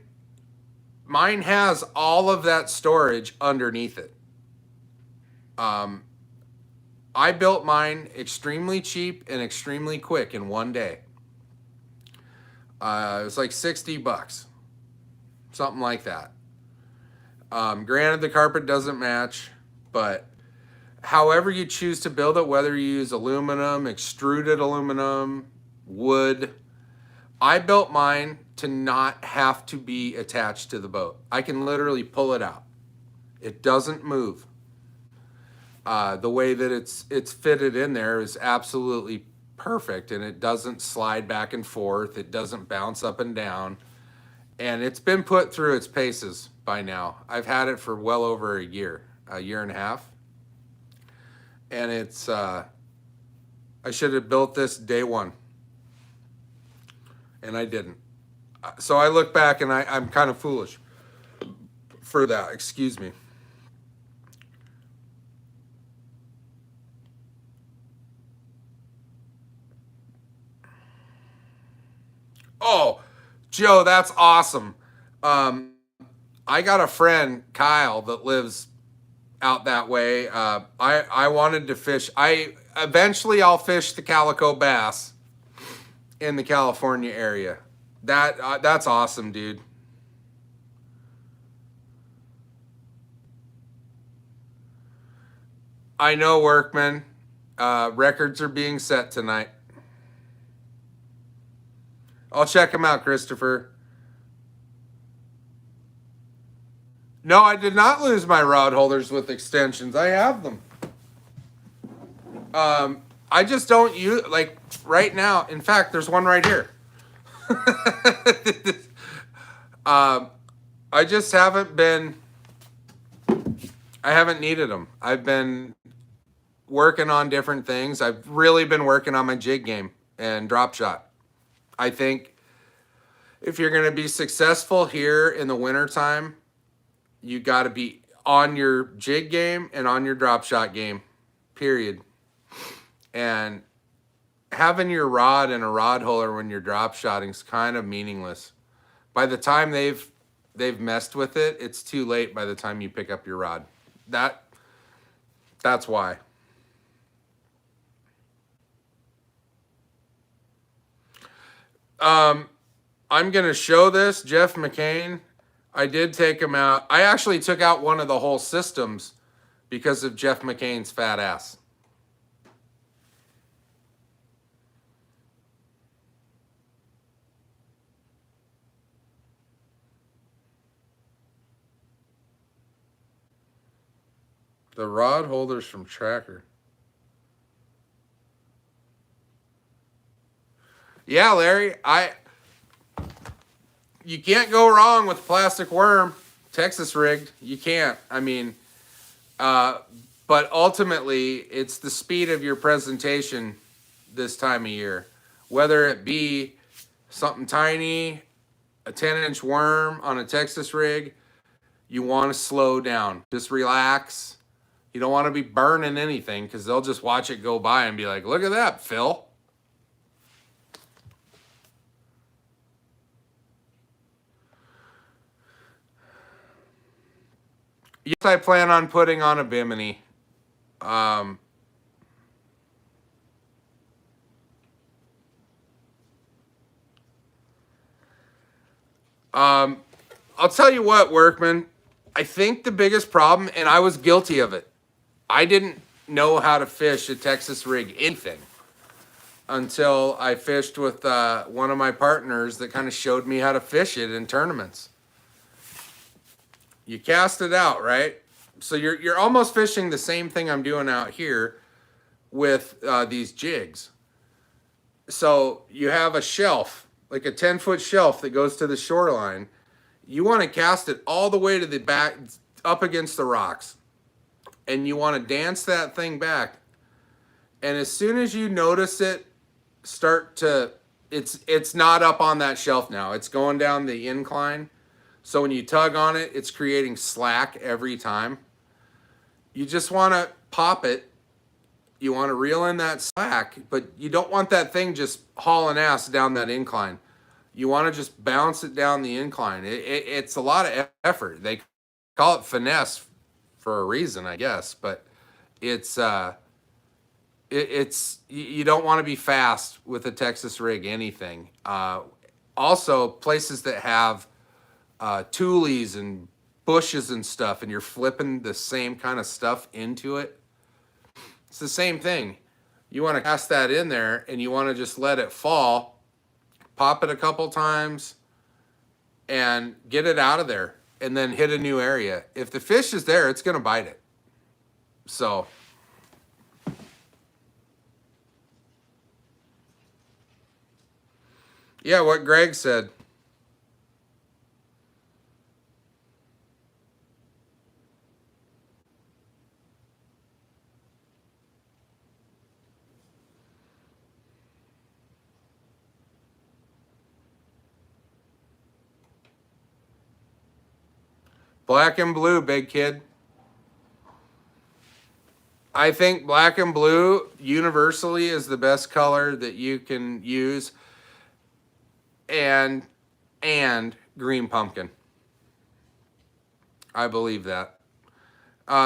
has all of that storage underneath it. I built mine extremely cheap and extremely quick in one day. It was like $60, something like that. Granted, the carpet doesn't match, but however you choose to build it, whether you use aluminum, extruded aluminum, wood, I built mine to not have to be attached to the boat. I can literally pull it out. It doesn't move. The way that it's fitted in there is absolutely perfect, and it doesn't slide back and forth. It doesn't bounce up and down. And it's been put through its paces by now. I've had it for well over a year and a half. And it's, I should have built this day one. And I didn't. So I look back and I'm kind of foolish for that. Excuse me. Oh, Joe, that's awesome. I got a friend, Kyle, that lives out that way. I wanted to fish. Eventually I'll fish the calico bass in the California area. That's awesome, dude. I know, Workman. Records are being set tonight. I'll check them out, Christopher. No, I did not lose my rod holders with extensions. I have them. I just don't use, like, right now. In fact, there's one right here. I just haven't been, I haven't needed them. I've been working on different things. I've really been working on my jig game and drop shot. I think if you're going to be successful here in the wintertime, you got to be on your jig game and on your drop shot game, period. And having your rod and a rod holder when you're drop shotting is kind of meaningless. By the time they've messed with it, it's too late by the time you pick up your rod. That's why. I'm going to show this, Jeff McCain. I did take him out. I actually took out one of the whole systems because of Jeff McCain's fat ass. The rod holders from Tracker. Yeah, Larry, you can't go wrong with plastic worm, Texas rigged. You can't. I mean, but ultimately, it's the speed of your presentation this time of year. Whether it be something tiny, a 10-inch worm on a Texas rig, you want to slow down. Just relax. You don't want to be burning anything because they'll just watch it go by and be like, look at that, Phil. Yes, I plan on putting on a Bimini. I'll tell you what, Workman. I think the biggest problem, and I was guilty of it, I didn't know how to fish a Texas rig anything until I fished with one of my partners that kind of showed me how to fish it in tournaments. You cast it out, right? So you're almost fishing the same thing I'm doing out here with these jigs. So you have a shelf, like a 10-foot shelf that goes to the shoreline. You want to cast it all the way to the back, up against the rocks. And you want to dance that thing back. And as soon as you notice it start to, it's not up on that shelf now. It's going down the incline. So when you tug on it, it's creating slack every time. You just want to pop it. You want to reel in that slack, but you don't want that thing just hauling ass down that incline. You want to just bounce it down the incline. It's a lot of effort. They call it finesse for a reason, I guess, but it's you don't want to be fast with a Texas rig anything. Also, places that have tulies and bushes and stuff, and you're flipping the same kind of stuff into it. It's the same thing. You want to cast that in there, and you want to just let it fall, pop it a couple times, and get it out of there, and then hit a new area. If the fish is there, it's going to bite it. So yeah, what Greg said. Black and blue, big kid. I think black and blue universally is the best color that you can use, and green pumpkin. I believe that.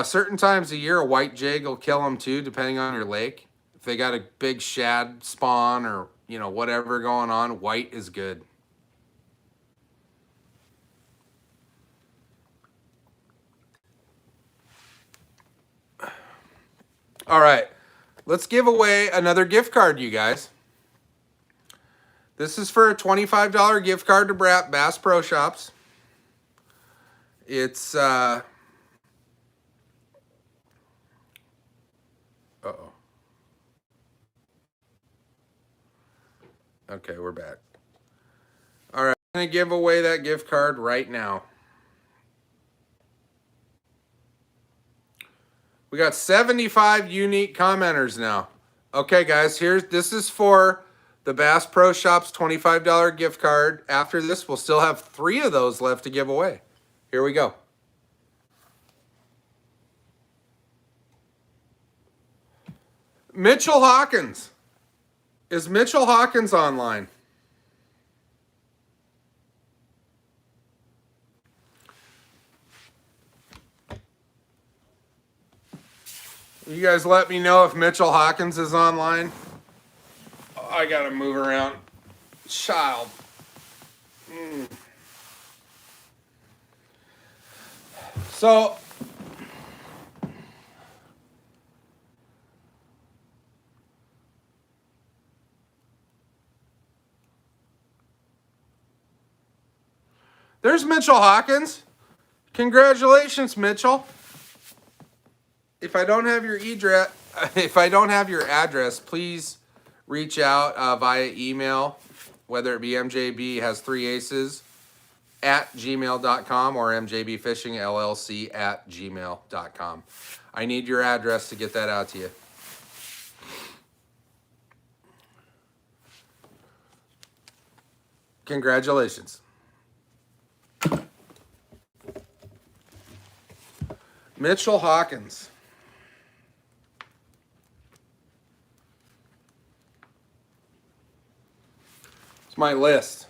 Certain times of year, a white jig will kill them too, depending on your lake. If they got a big shad spawn or, you know, whatever going on, white is good. All right, let's give away another gift card, you guys. This is for a $25 gift card to Bass Pro Shops. It's uh-oh. Okay, we're back. All right, I'm going to give away that gift card right now. We got 75 unique commenters now. Okay, guys, this is for the Bass Pro Shops $25 gift card. After this, we'll still have 3 of those left to give away. Here we go. Mitchell Hawkins. Is Mitchell Hawkins online? You guys let me know if Mitchell Hawkins is online. Oh, I gotta move around. Child. So, there's Mitchell Hawkins. Congratulations, Mitchell. If I don't have your address, please reach out via email, whether it be MJB has 3 aces at gmail.com or MJB Fishing LLC at gmail.com. I need your address to get that out to you. Congratulations. Mitchell Hawkins. It's my list.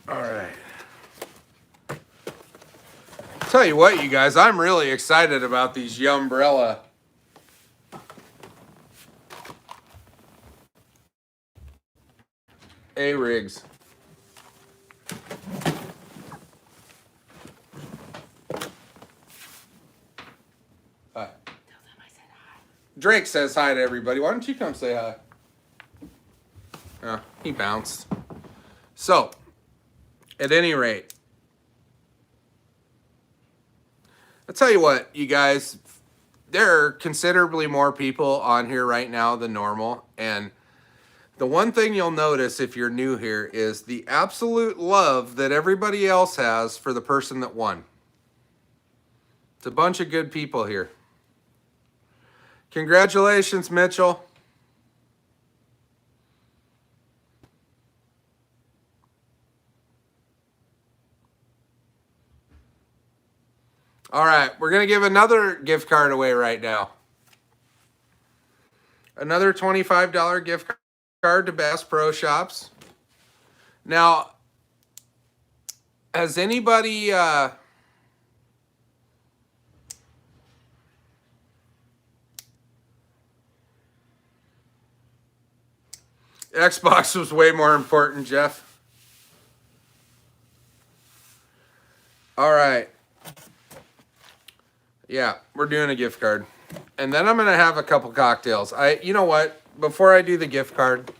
All right. Tell you what, you guys, I'm really excited about these Umbrella A-rigs. Hi. Drake says hi to everybody. Why don't you come say hi? Oh, he bounced. So, at any rate, I'll tell you what, you guys, there are considerably more people on here right now than normal. And the one thing you'll notice if you're new here is the absolute love that everybody else has for the person that won. It's a bunch of good people here. Congratulations, Mitchell. All right, we're going to give another gift card away right now. Another $25 gift card to Bass Pro Shops. Now, has anybody... Xbox was way more important, Jeff. All right. Yeah, we're doing a gift card. And then I'm going to have a couple cocktails. You know what? Before I do the gift card,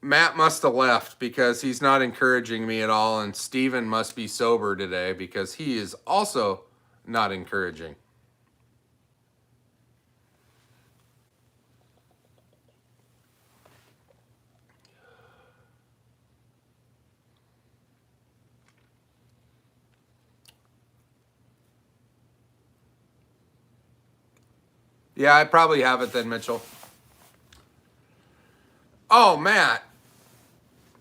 Matt must have left because he's not encouraging me at all. And Steven must be sober today because he is also not encouraging. Yeah, I probably have it then, Mitchell. Oh, Matt.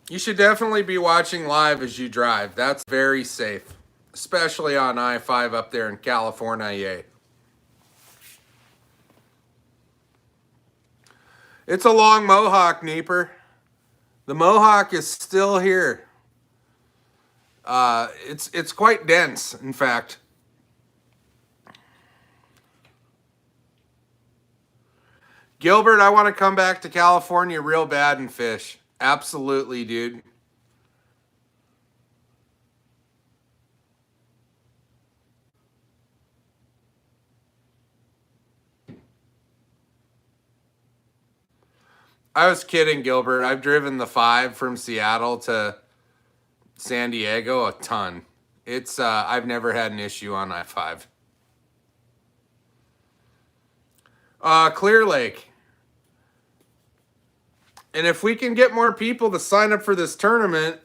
You should definitely be watching live as you drive. That's very safe, especially on I-5 up there in California. It's a long Mohawk, Neeper. The Mohawk is still here. It's quite dense, in fact. Gilbert, I want to come back to California real bad and fish. Absolutely, dude. I was kidding, Gilbert. I've driven the 5 from Seattle to San Diego, a ton. It's I've never had an issue on I-5. Clear Lake. And if we can get more people to sign up for this tournament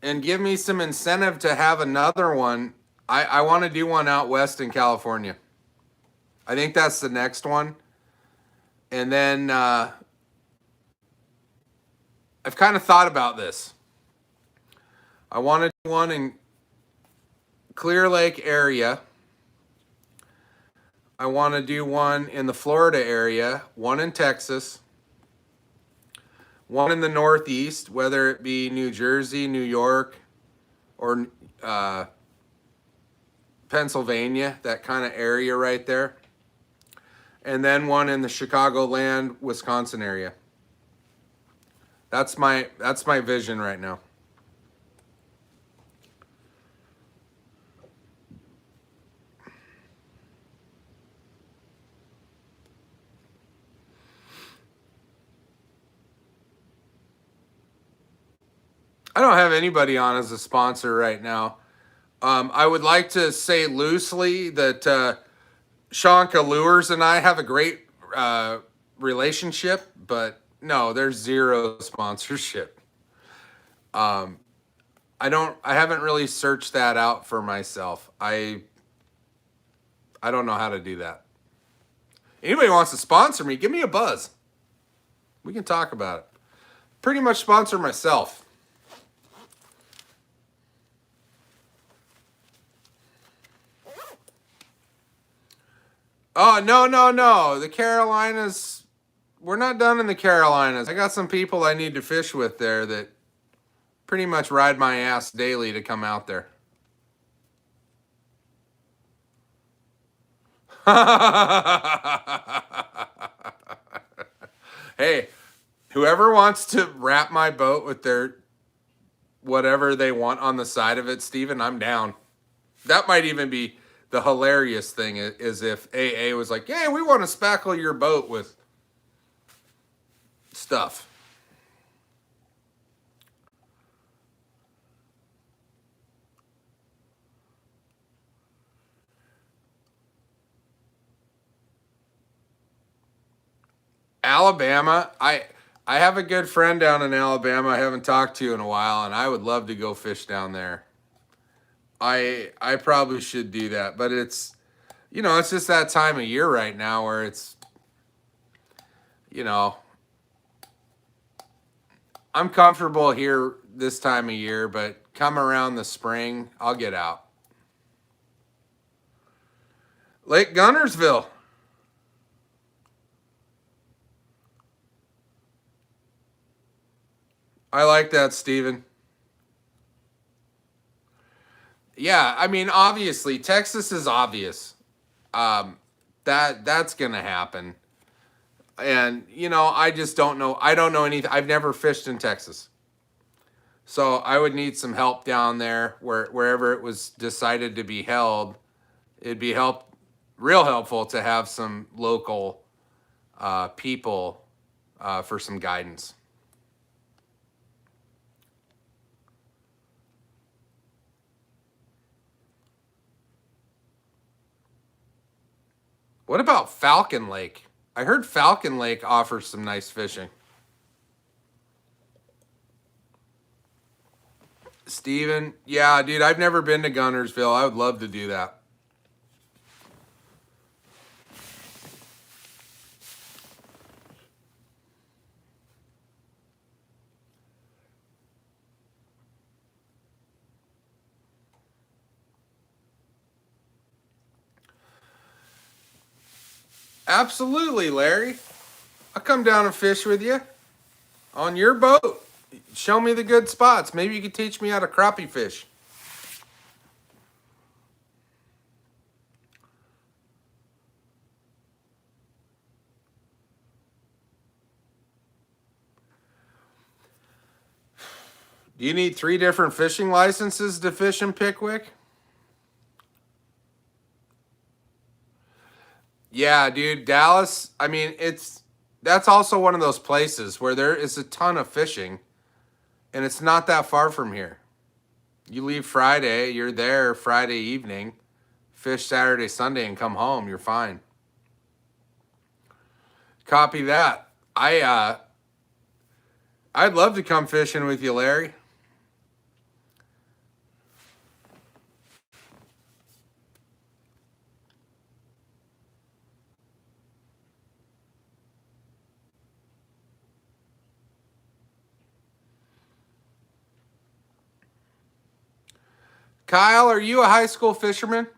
and give me some incentive to have another one, I want to do one out west in California. I think that's the next one. And then I've kind of thought about this. I want to do one in Clear Lake area. I want to do one in the Florida area, one in Texas, one in the Northeast, whether it be New Jersey, New York, or Pennsylvania, that kind of area right there. And then one in the Chicagoland, Wisconsin area. That's my vision right now. I don't have anybody on as a sponsor right now. I would like to say loosely that Shanka Lures and I have a great relationship, but no, there's zero sponsorship. I haven't really searched that out for myself. I don't know how to do that. Anybody wants to sponsor me, give me a buzz. We can talk about it. Pretty much sponsor myself. Oh, no. The Carolinas, we're not done in the Carolinas. I got some people I need to fish with there that pretty much ride my ass daily to come out there. Hey, whoever wants to wrap my boat with their whatever they want on the side of it, Steven, I'm down. That might even be the hilarious thing is if AA was like, "Yeah, we want to spackle your boat with stuff." Alabama, I have a good friend down in Alabama I haven't talked to in a while, and I would love to go fish down there. I probably should do that, but it's it's just that time of year right now where it's I'm comfortable here this time of year, but come around the spring, I'll get out. Lake Gunnersville. I like that, Steven. Yeah, I mean, obviously, Texas is obvious. That's gonna happen. And I just don't know. I don't know anything. I've never fished in Texas, so I would need some help down there wherever it was decided to be held. It'd be real helpful to have some local people for some guidance. What about Falcon Lake? I heard Falcon Lake offers some nice fishing. Steven, yeah, dude, I've never been to Gunnersville. I would love to do that. Absolutely, Larry. I'll come down and fish with you on your boat. Show me the good spots. Maybe you could teach me how to crappie fish. Do you need 3 different fishing licenses to fish in Pickwick? Yeah, dude, Dallas, I mean, that's also one of those places where there is a ton of fishing And it's not that far from here. You leave Friday, you're there Friday evening, fish Saturday, Sunday, and come home, you're fine. Copy that. I'd love to come fishing with you, Larry. Kyle, are you a high school fisherman?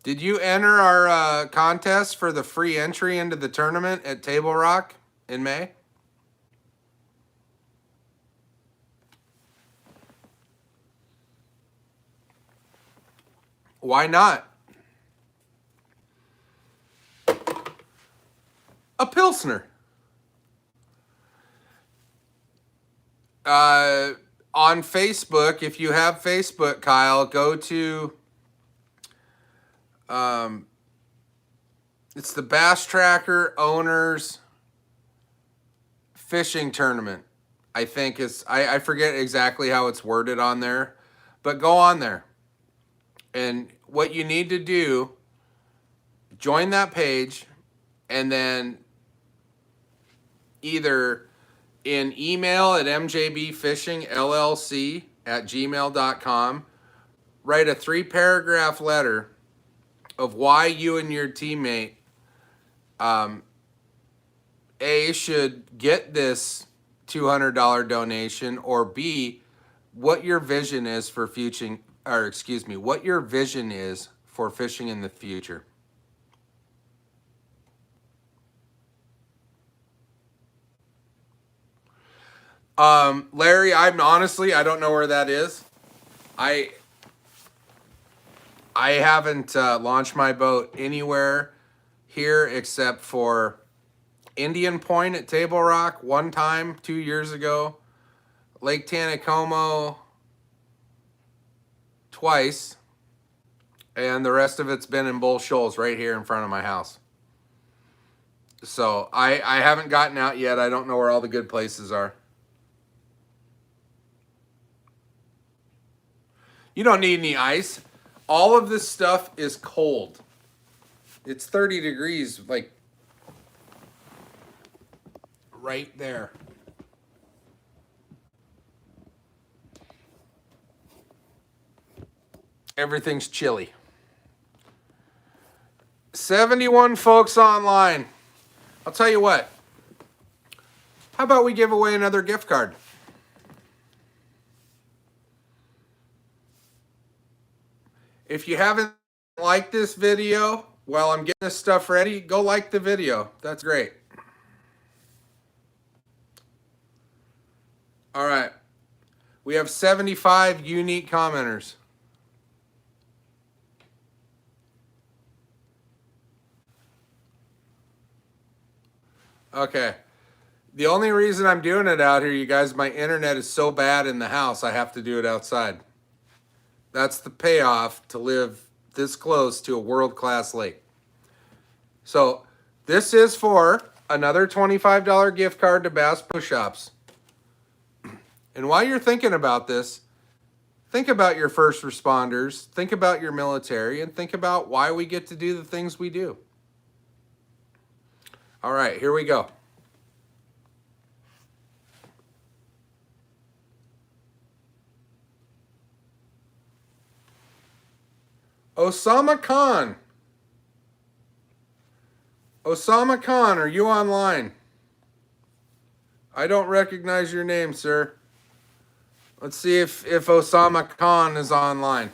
Did you enter our contest for the free entry into the tournament at Table Rock in May? Why not? A Pilsner. On Facebook, if you have Facebook, Kyle, go to it's the Bass Tracker Owners Fishing Tournament. I think I forget exactly how it's worded on there, but go on there. And what you need to do, join that page, and then either in email at mjbfishingllc@gmail.com, write a 3-paragraph letter of why you and your teammate A, should get this $200 donation, or B, what your vision is for fishing, or excuse me, what your vision is for fishing in the future. Larry, I don't know where that is. I haven't launched my boat anywhere here except for Indian Point at Table Rock one time 2 years ago, Lake Taneycomo twice, and the rest of it's been in Bull Shoals right here in front of my house. So I haven't gotten out yet. I don't know where all the good places are. You don't need any ice. All of this stuff is cold. It's 30 degrees, like right there. Everything's chilly. 71 folks online. I'll tell you what. How about we give away another gift card? If you haven't liked this video while I'm getting this stuff ready, go like the video. That's great. All right. We have 75 unique commenters. Okay. The only reason I'm doing it out here, you guys, my internet is so bad in the house, I have to do it outside. That's the payoff to live this close to a world-class lake. So this is for another $25 gift card to Bass Pro Shops. And while you're thinking about this, think about your first responders, think about your military, and think about why we get to do the things we do. All right, here we go. Osama Khan. Osama Khan, are you online? I don't recognize your name, sir. Let's see if Osama Khan is online.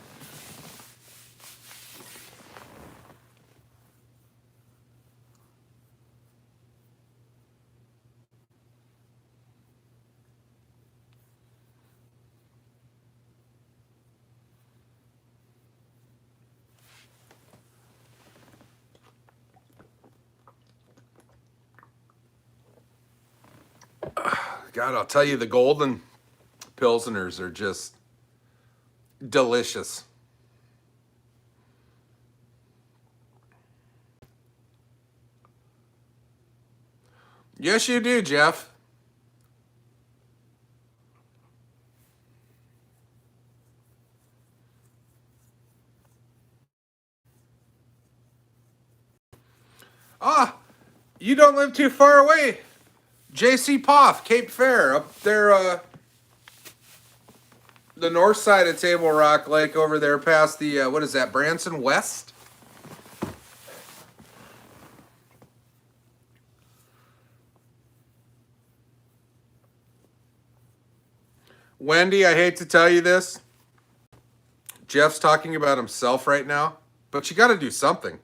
God, I'll tell you, the golden pilsners are just delicious. Yes, you do, Jeff. Ah, you don't live too far away. J.C. Poff, Cape Fair, up there, the north side of Table Rock Lake over there past the, what is that, Branson West? Wendy, I hate to tell you this. Jeff's talking about himself right now, but you got to do something.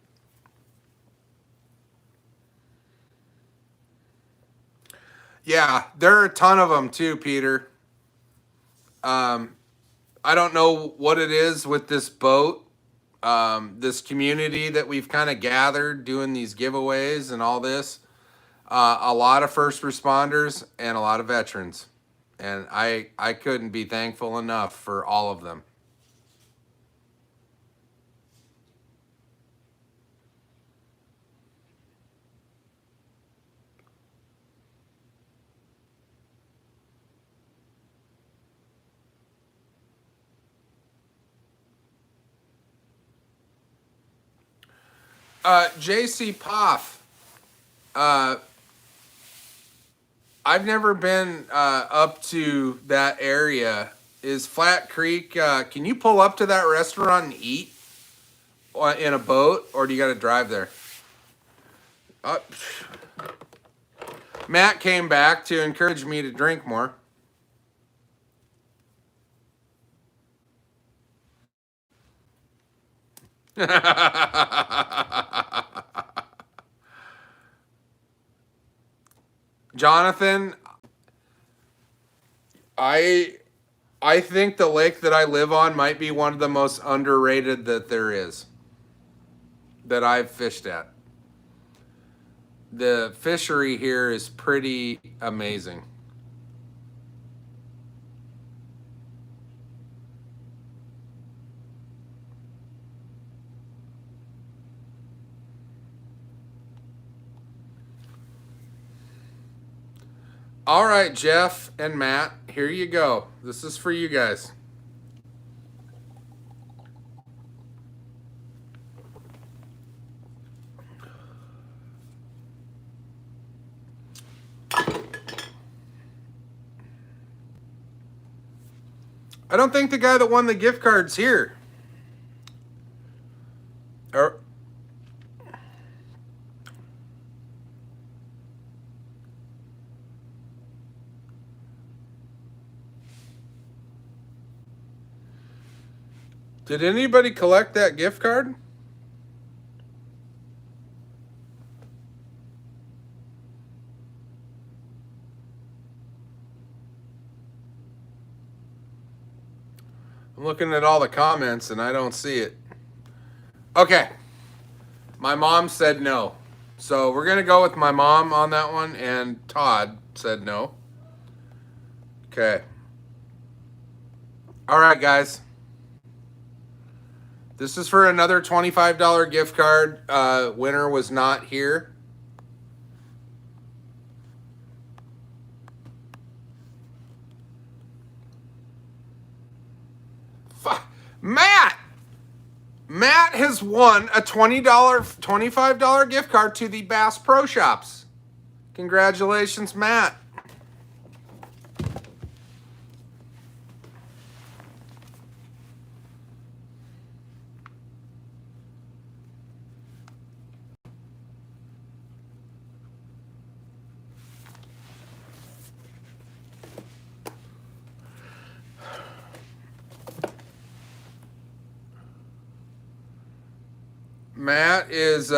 Yeah, there are a ton of them too, Peter. I don't know what it is with this boat, this community that we've kind of gathered doing these giveaways and all this. A lot of first responders and a lot of veterans. And I couldn't be thankful enough for all of them. JC Poff, I've never been up to that area. Is Flat Creek, can you pull up to that restaurant and eat in a boat, or do you got to drive there? Matt came back to encourage me to drink more. Jonathan, I think the lake that I live on might be one of the most underrated that there is, that I've fished at. The fishery here is pretty amazing. All right, Jeff and Matt, here you go. This is for you guys. I don't think the guy that won the gift card's here. Or did anybody collect that gift card? I'm looking at all the comments and I don't see it. Okay. My mom said no. So we're going to go with my mom on that one, and Todd said no. Okay. All right, guys. This is for another $25 gift card. Winner was not here. Matt! Matt has won a $25 gift card to the Bass Pro Shops. Congratulations, Matt. Matt is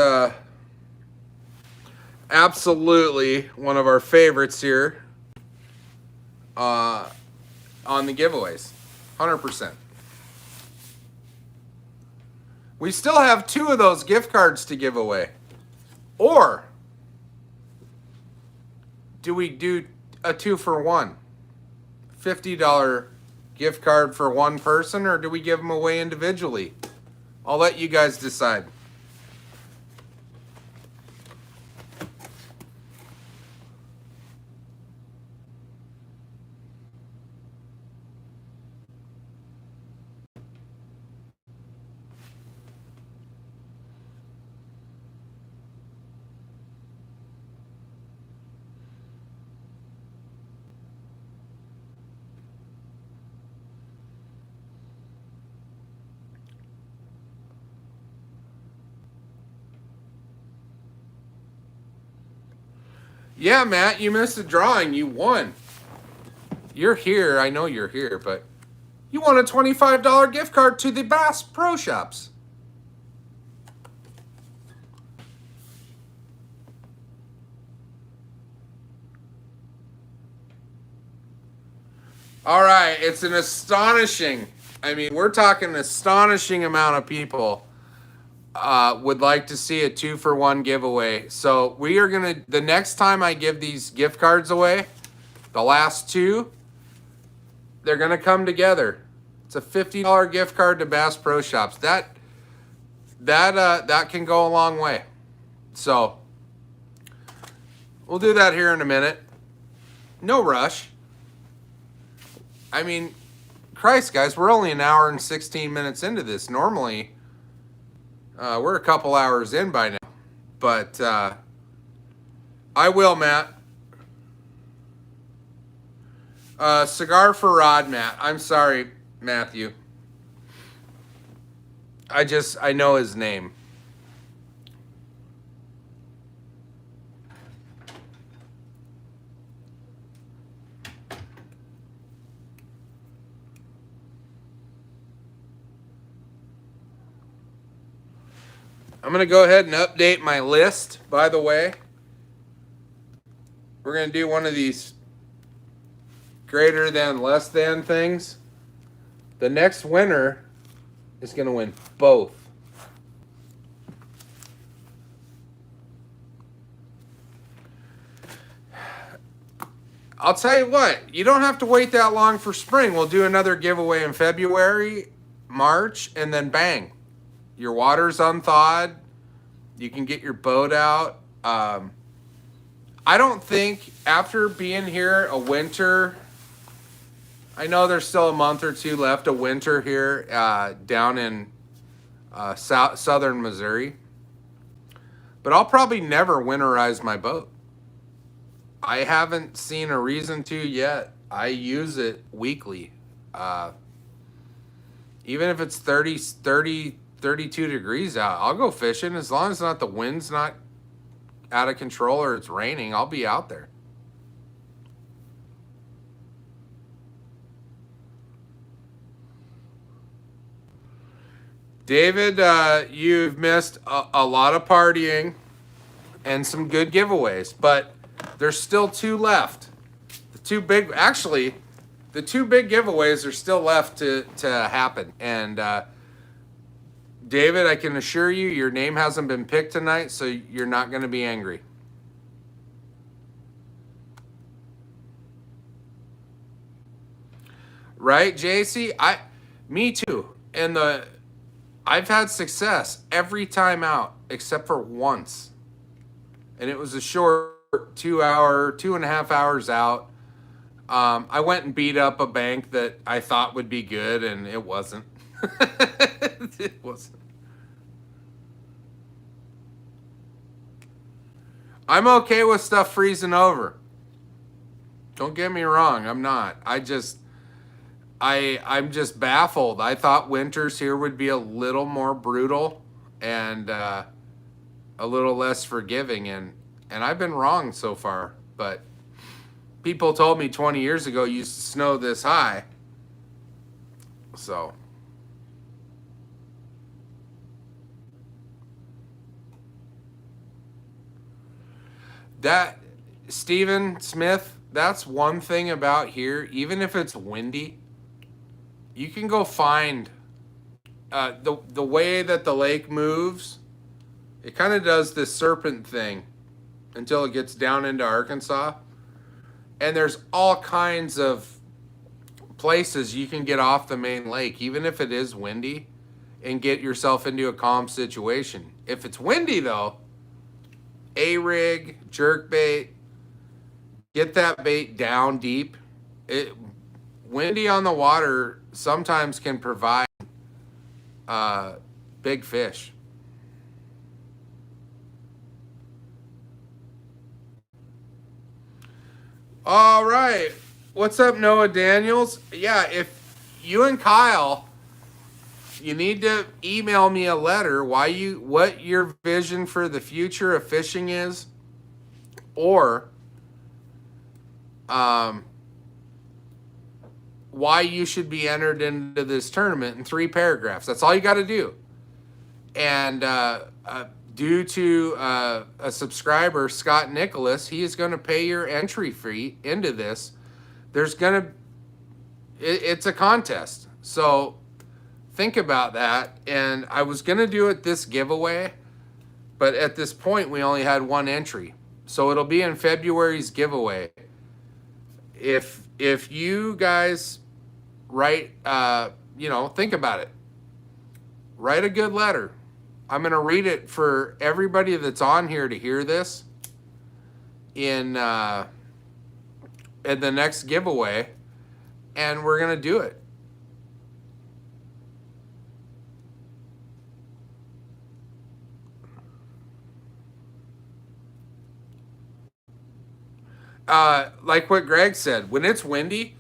absolutely one of our favorites here on the giveaways. 100%. We still have 2 of those gift cards to give away. Or do we do a 2-for-1? $50 gift card for one person, or do we give them away individually? I'll let you guys decide. Yeah, Matt, you missed a drawing. You won. You're here. I know you're here, but you won a $25 gift card to the Bass Pro Shops. All right, it's an astonishing, I mean, we're talking an astonishing amount of people would like to see a 2-for-1 giveaway. So we are going to, the next time I give these gift cards away, the last two, they're going to come together. It's a $50 gift card to Bass Pro Shops. That can go a long way. So we'll do that here in a minute. No rush. I mean, Christ, guys, we're only an hour and 16 minutes into this. Normally, we're a couple hours in by now. But I will, Matt. Cigar for Rod, Matt. I'm sorry, Matthew. I know his name. I'm going to go ahead and update my list, by the way. We're going to do one of these greater than, less than things. The next winner is going to win both. I'll tell you what, you don't have to wait that long for spring. We'll do another giveaway in February, March, and then bang. Your water's unthawed. You can get your boat out. I don't think after being here a winter, I know there's still a month or two left of winter here down in southern Missouri. But I'll probably never winterize my boat. I haven't seen a reason to yet. I use it weekly. Even if it's 32 degrees out, I'll go fishing as long as not the wind's not out of control or it's raining. I'll be out there. David, you've missed a lot of partying and some good giveaways, but there's still two left. The two big giveaways are still left to happen. And David, I can assure you, your name hasn't been picked tonight, so you're not going to be angry. Right, JC? Me too. And I've had success every time out except for once. And it was a short 2.5 hours out. I went and beat up a bank that I thought would be good, and it wasn't. It wasn't. I'm okay with stuff freezing over. Don't get me wrong, I'm not. I'm just baffled. I thought winters here would be a little more brutal and a little less forgiving, and I've been wrong so far. But people told me 20 years ago it used to snow this high. So that, Stephen Smith, that's one thing about here. Even if it's windy, you can go find the way that the lake moves. It kind of does this serpent thing until it gets down into Arkansas. And there's all kinds of places you can get off the main lake, even if it is windy, and get yourself into a calm situation. If it's windy, though, A-rig, jerk bait, get that bait down deep. Windy on the water sometimes can provide big fish. All right. What's up, Noah Daniels? Yeah, if you and Kyle, you need to email me a letter what your vision for the future of fishing is, or why you should be entered into this tournament in 3 paragraphs. That's all you got to do. And due to a subscriber, Scott Nicholas, he is going to pay your entry fee into this. There's going to, it's a contest. So think about that. And I was going to do it this giveaway, but at this point we only had 1 entry. So it'll be in February's giveaway. If you guys write, think about it. Write a good letter. I'm going to read it for everybody that's on here to hear this in the next giveaway, and we're going to do it. Like what Greg said, when it's windy,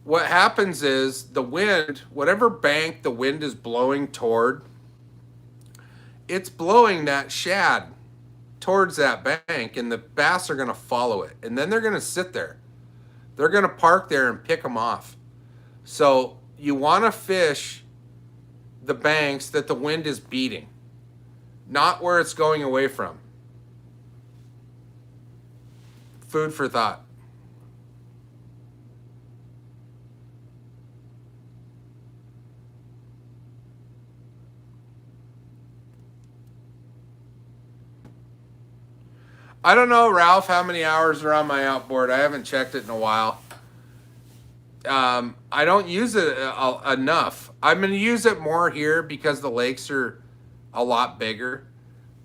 what happens is the wind, whatever bank the wind is blowing toward, it's blowing that shad towards that bank, and the bass are going to follow it. And then they're going to sit there. They're going to park there and pick them off. So you want to fish the banks that the wind is beating, not where it's going away from. Food for thought. I don't know, Ralph, how many hours are on my outboard. I haven't checked it in a while. I don't use it enough. I'm going to use it more here because the lakes are a lot bigger.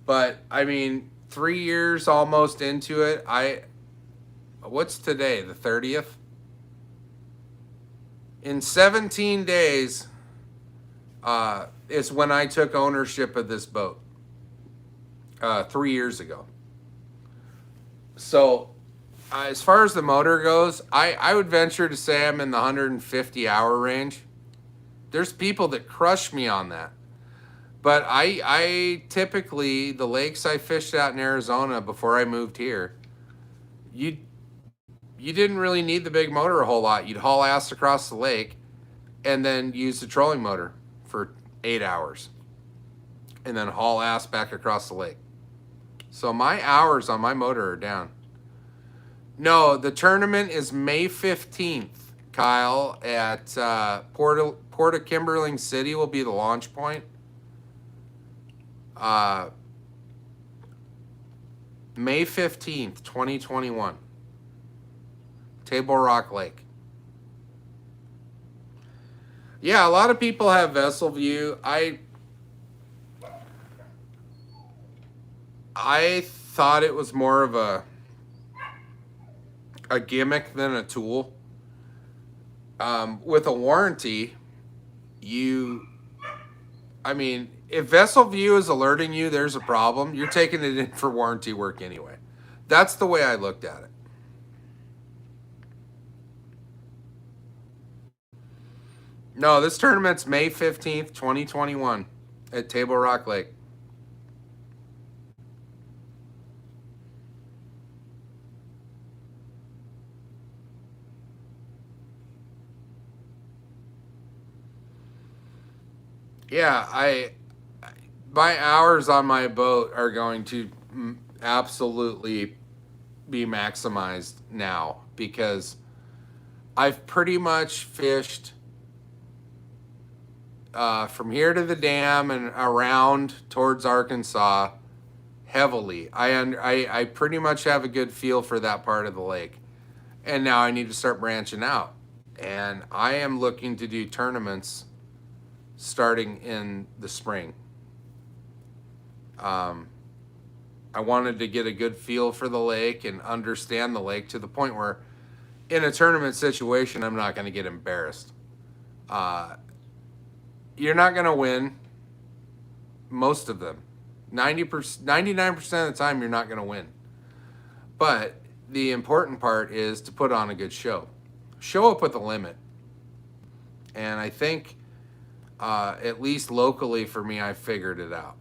But, I mean, 3 years almost into it. What's today, the 30th? In 17 days is when I took ownership of this boat. 3 years ago. So, as far as the motor goes, I would venture to say I'm in the 150 hour range. There's people that crush me on that. But I typically, the lakes I fished out in Arizona before I moved here, you didn't really need the big motor a whole lot. You'd haul ass across the lake and then use the trolling motor for 8 hours. And then haul ass back across the lake. So my hours on my motor are down. No, the tournament is May 15th, Kyle, at Port of Kimberling City will be the launch point. May 15th, 2021. Table Rock Lake. Yeah, a lot of people have vessel view. I thought it was more of a gimmick than a tool. With a warranty, if vessel view is alerting you there's a problem, you're taking it in for warranty work anyway. That's the way I looked at it. No, this tournament's May 15th, 2021 at Table Rock Lake. Yeah, my hours on my boat are going to absolutely be maximized now because I've pretty much fished from here to the dam and around towards Arkansas heavily. I pretty much have a good feel for that part of the lake. And now I need to start branching out. And I am looking to do tournaments starting in the spring. I wanted to get a good feel for the lake and understand the lake to the point where in a tournament situation, I'm not going to get embarrassed. You're not going to win most of them. 99% of the time, you're not going to win. But the important part is to put on a good show. Show up with a limit. And I think, at least locally for me, I figured it out.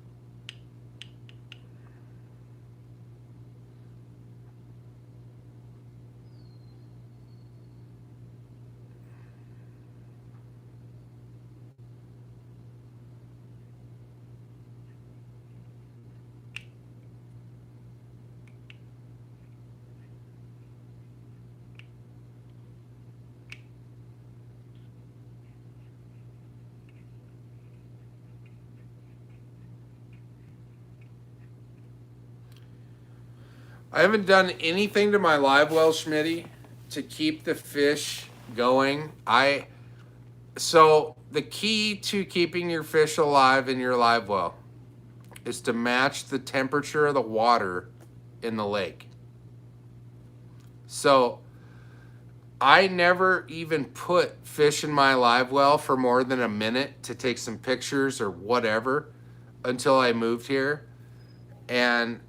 I haven't done anything to my live well, Schmitty, to keep the fish going. So the key to keeping your fish alive in your live well is to match the temperature of the water in the lake. So I never even put fish in my live well for more than a minute to take some pictures or whatever until I moved here. And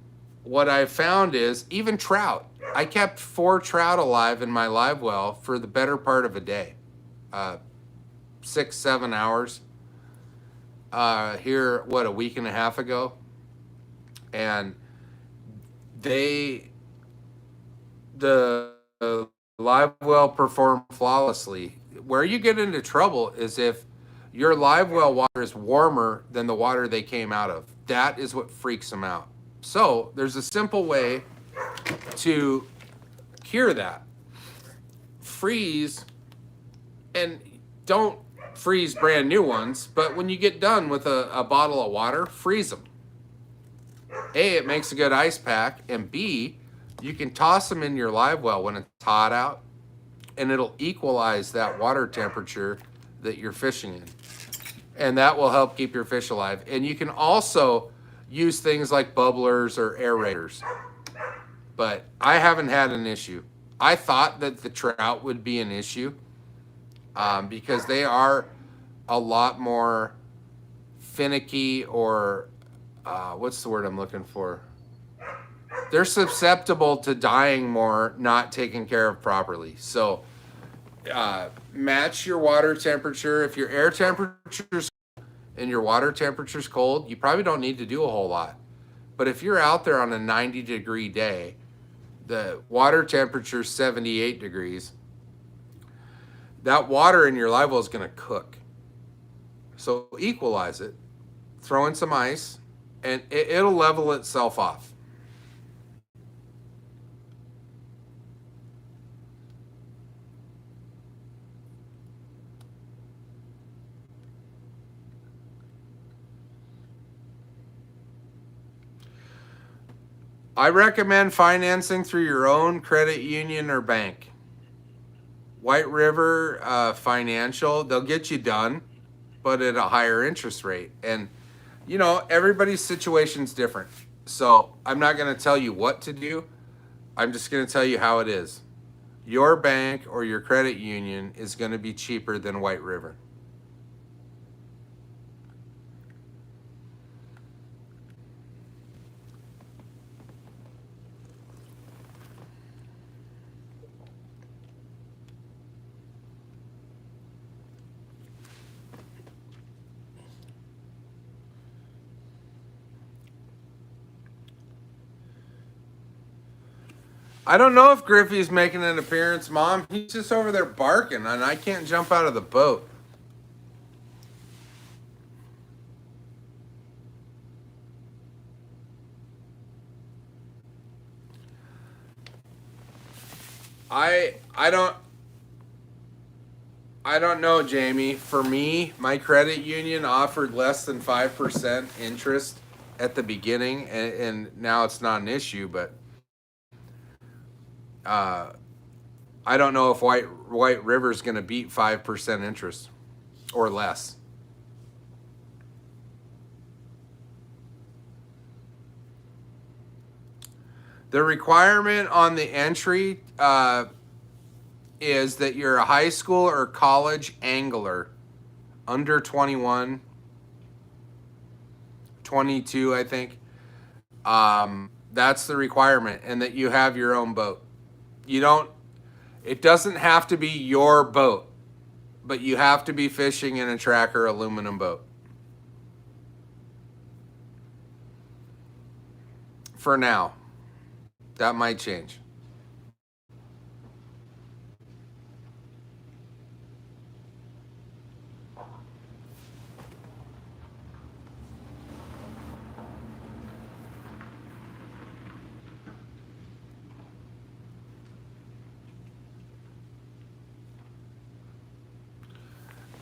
what I found is even trout. I kept 4 trout alive in my live well for the better part of a day, 6-7 hours. Here, a week and a half ago, and the live well performed flawlessly. Where you get into trouble is if your live well water is warmer than the water they came out of. That is what freaks them out. So there's a simple way to cure that. Freeze, and don't freeze brand new ones, but when you get done with a bottle of water, freeze them. A, it makes a good ice pack, and B, you can toss them in your live well when it's hot out, and it'll equalize that water temperature that you're fishing in. And that will help keep your fish alive. And you can also use things like bubblers or aerators. But I haven't had an issue. I thought that the trout would be an issue because they are a lot more finicky, or what's the word I'm looking for? They're susceptible to dying more, not taken care of properly. So match your water temperature. If your air temperature's and your water temperature's cold, you probably don't need to do a whole lot. But if you're out there on a 90-degree day, the water temperature's 78 degrees, that water in your live well is going to cook. So equalize it, throw in some ice, and it'll level itself off. I recommend financing through your own credit union or bank. White River Financial, they'll get you done, but at a higher interest rate. And, you know, everybody's situation's different. So I'm not going to tell you what to do. I'm just going to tell you how it is. Your bank or your credit union is going to be cheaper than White River. I don't know if Griffey's making an appearance, Mom. He's just over there barking, and I can't jump out of the boat. I don't know, Jamie. For me, my credit union offered less than 5% interest at the beginning, and now it's not an issue, but I don't know if White River's going to beat 5% interest or less. The requirement on the entry is that you're a high school or college angler, under 21, 22, I think. That's the requirement, and that you have your own boat. It doesn't have to be your boat, but you have to be fishing in a Tracker aluminum boat. For now. That might change.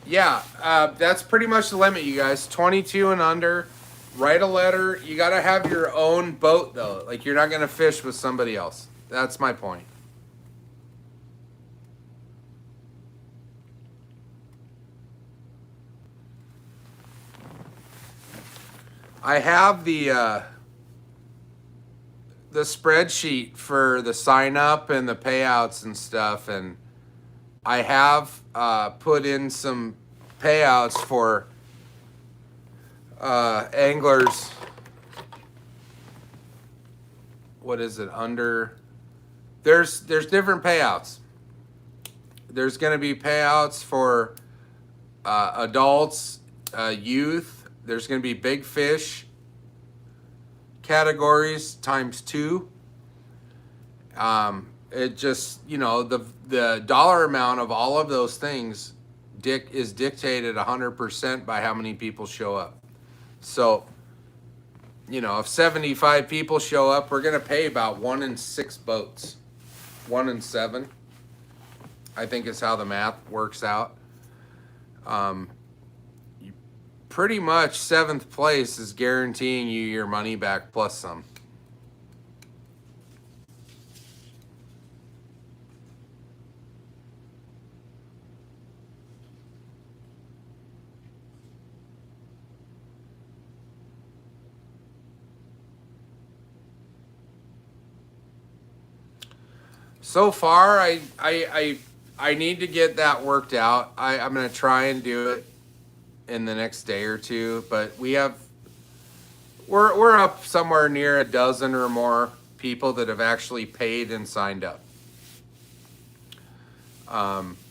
Yeah, that's pretty much the limit, you guys. 22 and under. Write a letter. You got to have your own boat, though. Like, you're not going to fish with somebody else. That's my point. I have the spreadsheet for the sign up and the payouts and stuff, and I have put in some payouts for anglers. What is it under? There's different payouts. There's going to be payouts for adults, youth. There's going to be big fish categories ×2. It just, you know, the dollar amount of all of those things is dictated 100% by how many people show up. So, you know, if 75 people show up, we're going to pay about 1 in 6 boats. 1 in 7, I think, is how the math works out. Pretty much 7th place is guaranteeing you your money back plus some. So far, I need to get that worked out. I'm going to try and do it in the next day or two, but we're up somewhere near a dozen or more people that have actually paid and signed up.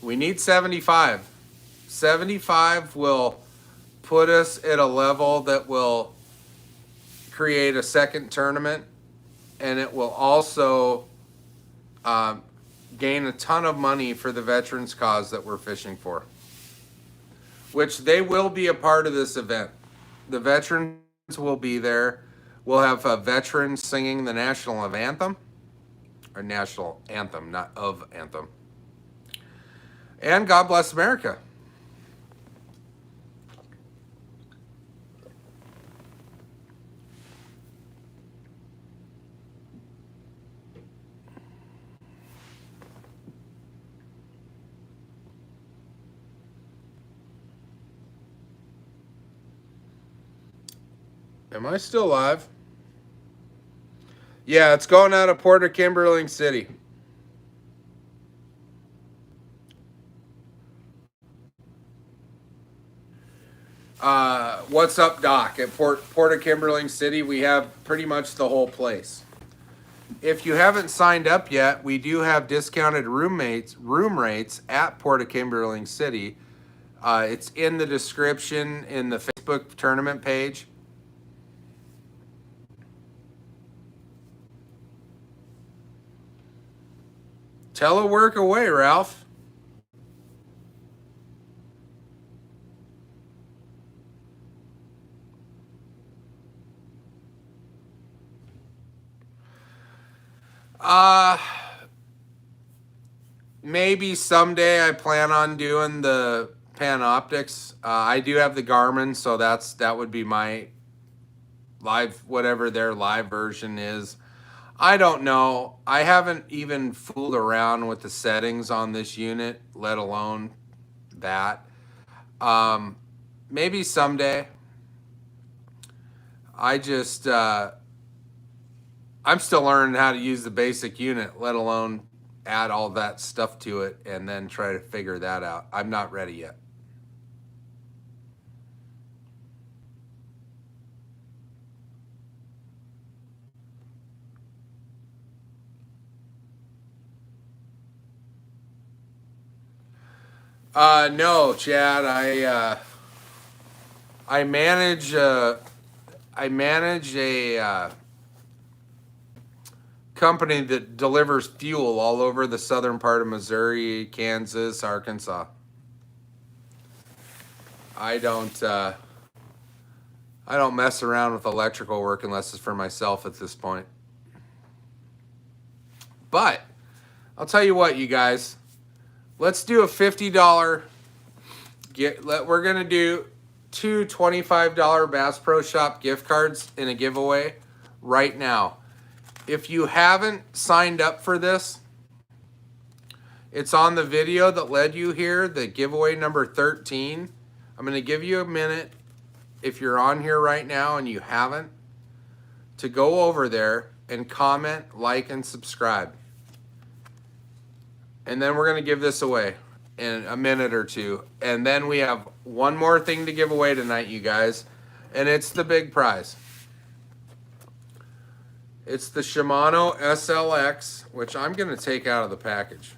We need 75. 75 will put us at a level that will create a second tournament, and it will also gain a ton of money for the veterans cause that we're fishing for, which they will be a part of this event. The veterans will be there. We'll have a veteran singing the national anthem, or national anthem, not of anthem. And God bless America. Am I still live? Yeah, it's going out of Port of Kimberling City. What's up, Doc? At Port of Kimberling City, we have pretty much the whole place. If you haven't signed up yet, we do have discounted room rates at Port of Kimberling City. It's in the description in the Facebook tournament page. Telework away, Ralph. Maybe someday I plan on doing the Panoptics. I do have the Garmin, so that would be my live, whatever their live version is. I don't know. I haven't even fooled around with the settings on this unit, let alone that. Maybe someday. I just, I'm still learning how to use the basic unit, let alone add all that stuff to it and then try to figure that out. I'm not ready yet. No, Chad. I manage a company that delivers fuel all over the southern part of Missouri, Kansas, Arkansas. I don't mess around with electrical work unless it's for myself at this point. But I'll tell you what, you guys. Let's do a $50 we're gonna do 2 $25 Bass Pro Shop gift cards in a giveaway right now. If you haven't signed up for this, it's on the video that led you here, the giveaway number 13. I'm going to give you a minute, if you're on here right now and you haven't, to go over there and comment, like, and subscribe. And then we're going to give this away in a minute or two. And then we have one more thing to give away tonight, you guys, and it's the big prize. It's the Shimano SLX, which I'm going to take out of the package.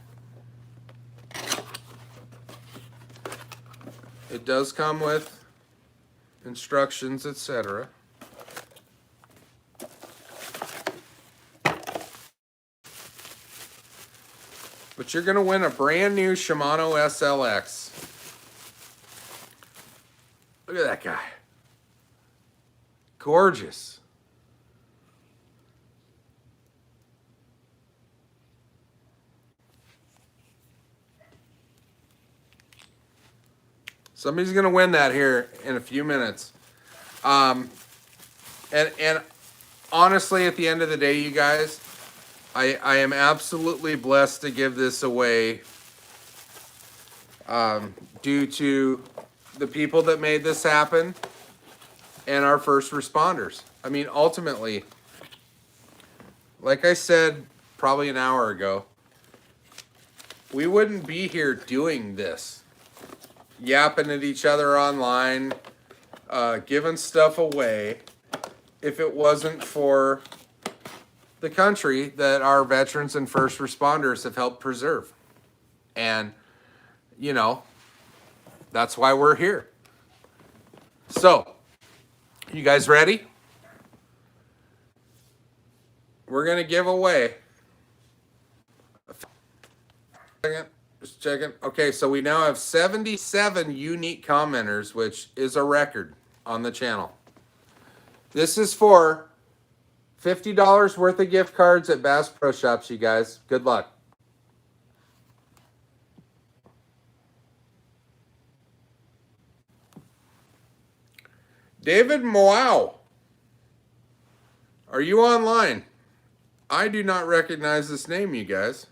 It does come with instructions, etc. But you're going to win a brand new Shimano SLX. Look at that guy. Gorgeous. Somebody's going to win that here in a few minutes. And honestly, at the end of the day, you guys, I am absolutely blessed to give this away due to the people that made this happen and our first responders. I mean, ultimately, like I said probably an hour ago, we wouldn't be here doing this, yapping at each other online, giving stuff away, if it wasn't for the country that our veterans and first responders have helped preserve. And, you know, that's why we're here. So, you guys ready? We're going to give away. Just checking. Okay, so we now have 77 unique commenters, which is a record on the channel. This is for $50 worth of gift cards at Bass Pro Shops, you guys. Good luck. David Moau, are you online? I do not recognize this name, you guys.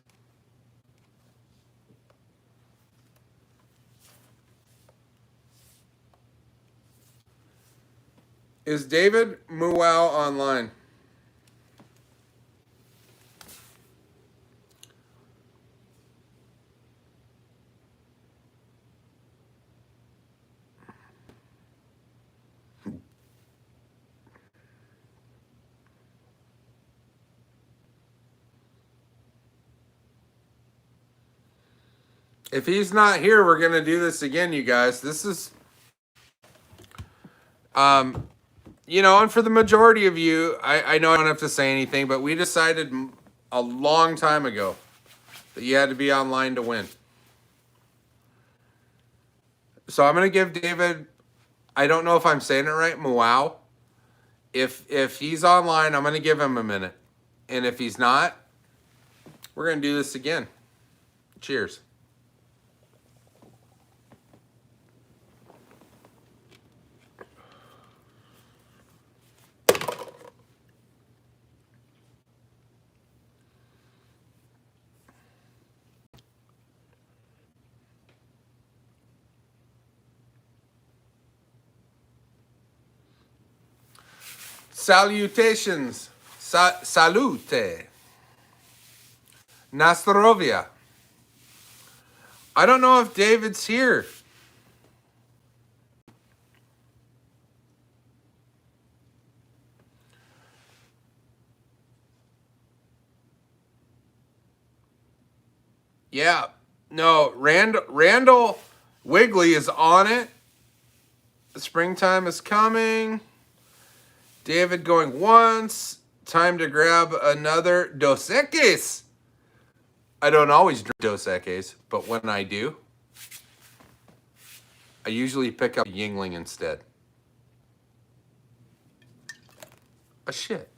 Is David Moau online? If he's not here, we're going to do this again, you guys. This is, you know, and for the majority of you, I know I don't have to say anything, but we decided a long time ago that you had to be online to win. So I'm going to give David, I don't know if I'm saying it right, Moau. If he's online, I'm going to give him a minute. And if he's not, we're going to do this again. Cheers. Salutations. Salute. Nastrovia. I don't know if David's here. Yeah. No, Randall Wigley is on it. The springtime is coming. David going once. Time to grab another Dos Equis. I don't always drink Dos Equis, but when I do, I usually pick up Yingling instead. A shit.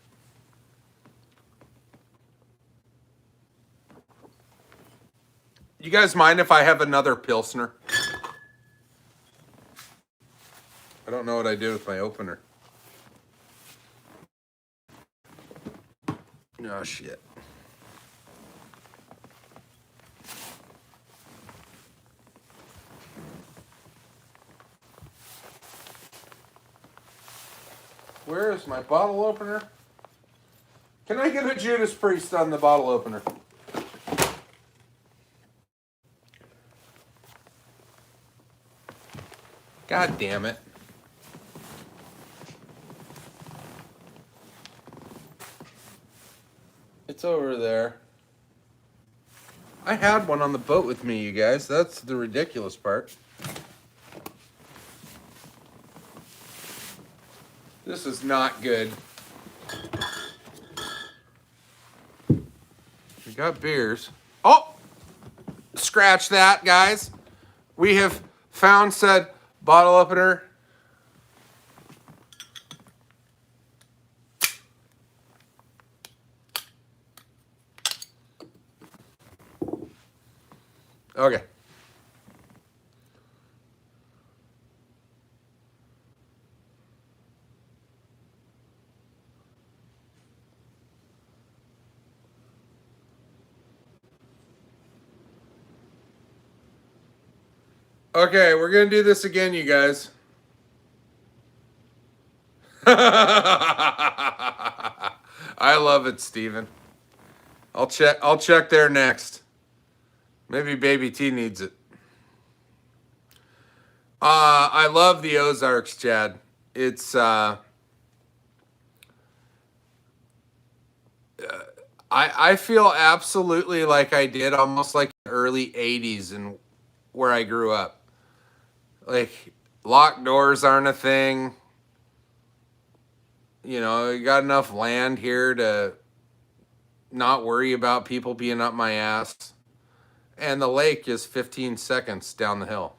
You guys mind if I have another Pilsner? I don't know what I did with my opener. Oh, shit. Where is my bottle opener? Can I get a Judas Priest on the bottle opener? God damn it. It's over there. I had one on the boat with me, you guys. That's the ridiculous part. This is not good. We got beers. Oh! Scratch that, guys. We have found said bottle opener. Okay. Okay, we're gonna do this again, you guys. I love it, Steven. I'll check there next. Maybe Baby T needs it. I love the Ozarks, Chad. It's I feel absolutely like I did almost like the early 80s and where I grew up. Like, locked doors aren't a thing. You know, you got enough land here to not worry about people being up my ass. And the lake is 15 seconds down the hill.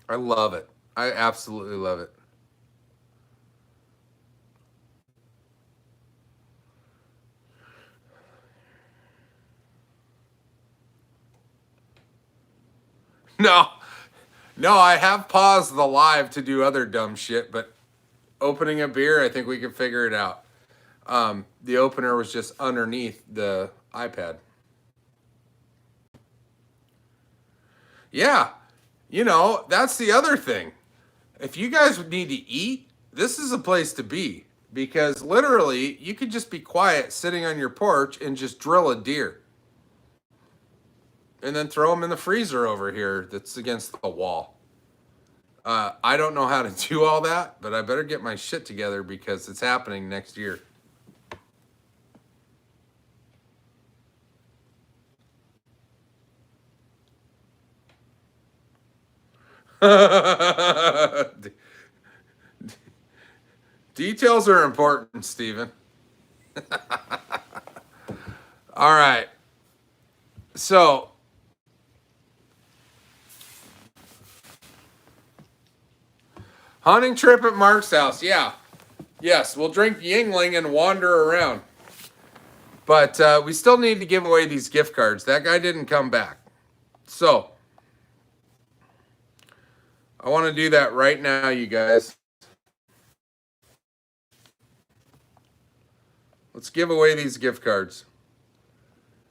I love it. I absolutely love it. No, I have paused the live to do other dumb shit, but opening a beer, I think we can figure it out. The opener was just underneath the iPad. Yeah, you know, that's the other thing. If you guys need to eat, this is a place to be. Because literally, you could just be quiet sitting on your porch and just drill a deer. And then throw them in the freezer over here that's against the wall. I don't know how to do all that, but I better get my shit together because it's happening next year. Details are important, Steven. All right. So, hunting trip at Mark's house. Yeah. Yes, we'll drink Yingling and wander around. But we still need to give away these gift cards. That guy didn't come back. So, I want to do that right now, you guys. Let's give away these gift cards.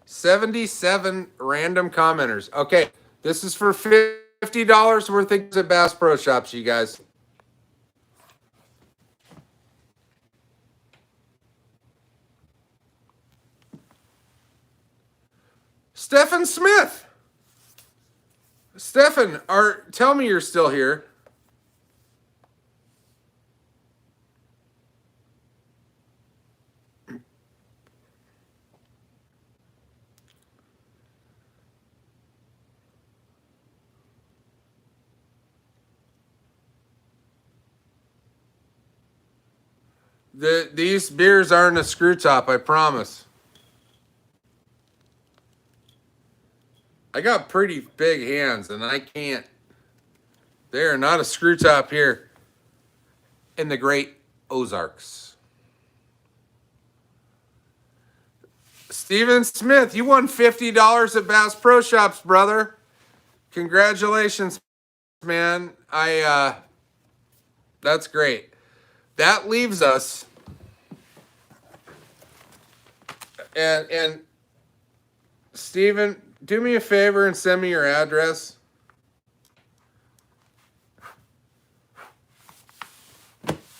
77 random commenters. Okay, this is for $50 worth of things at Bass Pro Shops, you guys. Stephen Smith. Stephen, tell me you're still here. These beers aren't a screw top, I promise. I got pretty big hands and I can't. They are not a screw top here in the great Ozarks. Steven Smith, you won $50 at Bass Pro Shops, brother. Congratulations, man. That's great. That leaves us, and Steven, do me a favor and send me your address.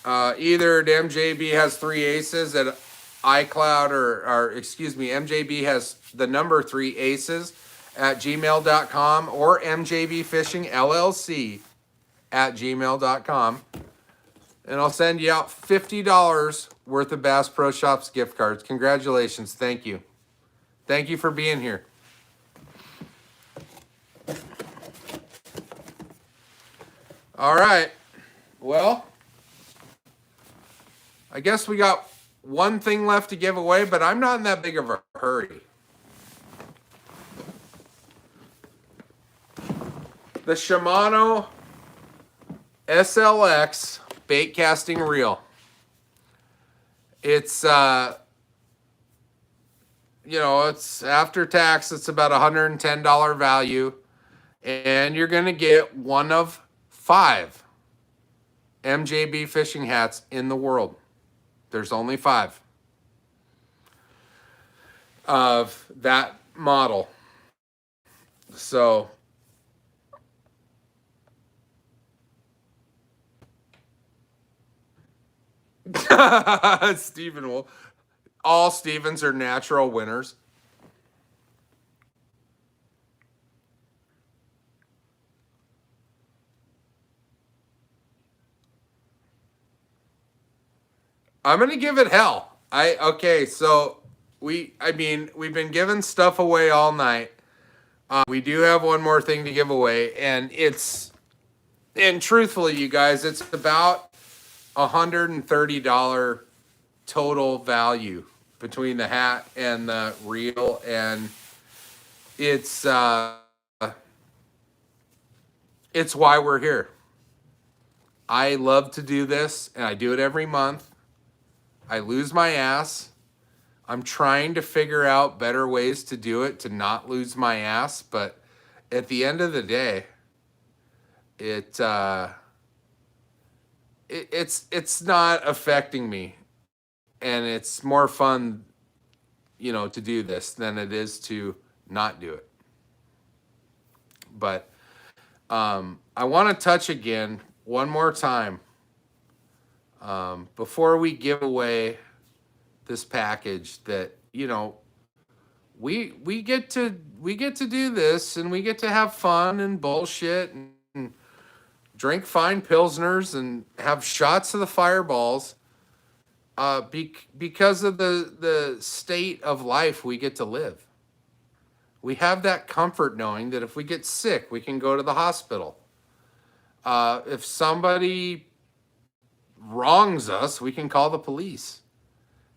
Either MJB has 3 aces at iCloud or excuse me, MJB has the number 3 aces at gmail.com or MJB Fishing LLC at gmail.com. And I'll send you out $50 worth of Bass Pro Shops gift cards. Congratulations. Thank you. Thank you for being here. All right. Well, I guess we got one thing left to give away, but I'm not in that big of a hurry. The Shimano SLX bait casting reel. It's it's after tax, it's about $110 value, and you're going to get one of 5 MJB fishing hats in the world. There's only 5 of that model. So Stephen will. All Stevens are natural winners. I'm gonna give it hell. So we've been giving stuff away all night. We do have one more thing to give away, and truthfully, you guys, it's about $130 total value between the hat and the reel, and it's why we're here. I love to do this, and I do it every month. I lose my ass. I'm trying to figure out better ways to do it to not lose my ass, but at the end of the day, it's not affecting me, and it's more fun, to do this than it is to not do it. But I want to touch again one more time before we give away this package that we get to do this, and we get to have fun and bullshit and drink fine pilsners and have shots of the fireballs because of the state of life we get to live. We have that comfort knowing that if we get sick, we can go to the hospital. If somebody wrongs us, we can call the police.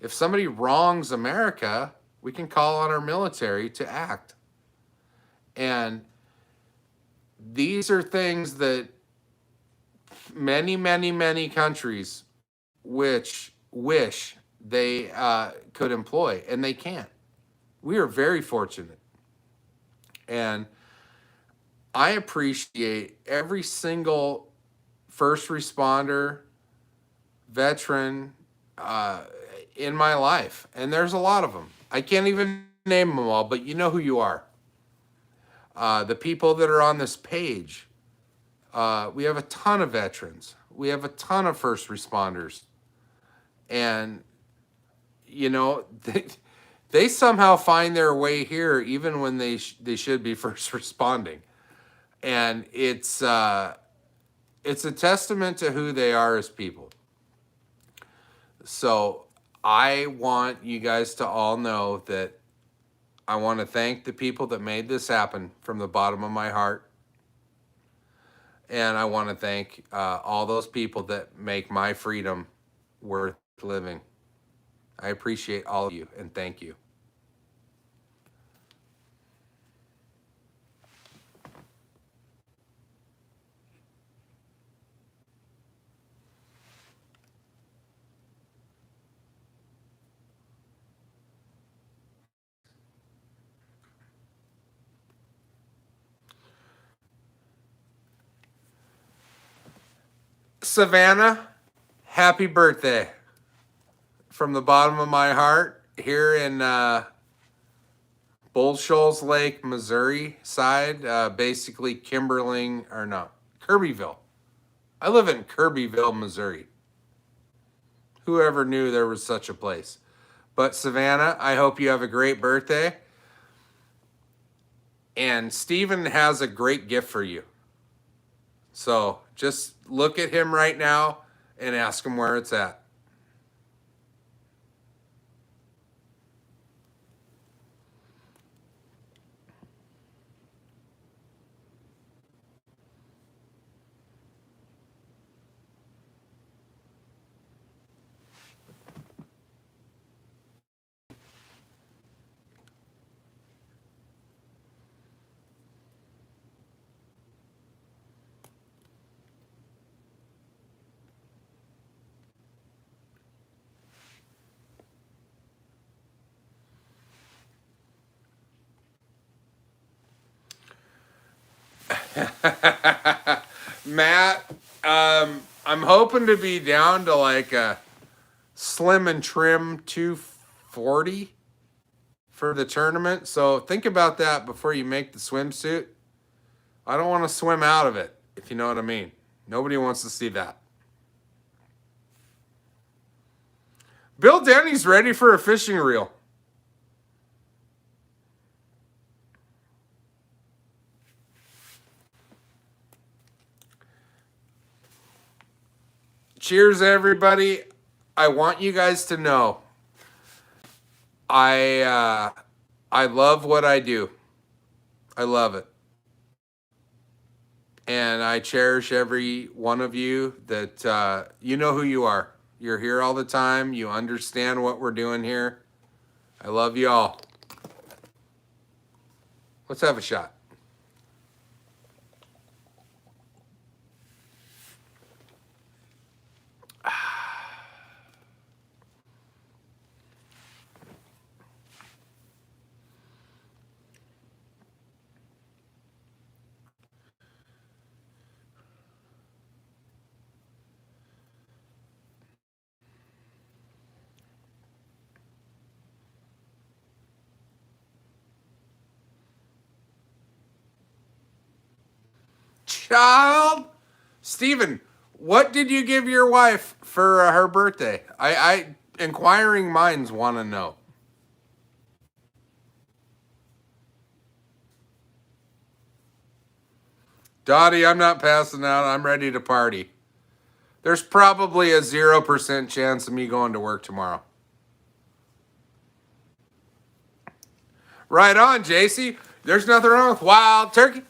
If somebody wrongs America, we can call on our military to act. And these are things that many, many, many countries wish they could employ, and they can't. We are very fortunate. And I appreciate every single first responder, veteran in my life. And there's a lot of them. I can't even name them all, but you know who you are. The people that are on this page. We have a ton of veterans. We have a ton of first responders. And, they somehow find their way here even when they should be first responding. And it's a testament to who they are as people. So I want you guys to all know that I want to thank the people that made this happen from the bottom of my heart. And I want to thank all those people that make my freedom worth living. I appreciate all of you, and thank you. Savannah, happy birthday from the bottom of my heart here in Bull Shoals Lake, Missouri side, basically Kimberling, or no, Kirbyville. I live in Kirbyville, Missouri. Whoever knew there was such a place. But Savannah, I hope you have a great birthday. And Steven has a great gift for you. So just look at him right now and ask him where it's at. Matt, I'm hoping to be down to like a slim and trim 240 for the tournament. So think about that before you make the swimsuit. I don't want to swim out of it, if you know what I mean. Nobody wants to see that. Bill Denny's ready for a fishing reel. Cheers, everybody. I want you guys to know I love what I do. I love it. And I cherish every one of you that you know who you are. You're here all the time. You understand what we're doing here. I love you all. Let's have a shot. Child, Steven, what did you give your wife for her birthday? I inquiring minds want to know. Dottie, I'm not passing out. I'm ready to party. There's probably a 0% chance of me going to work tomorrow. Right on, JC. There's nothing wrong with wild turkey.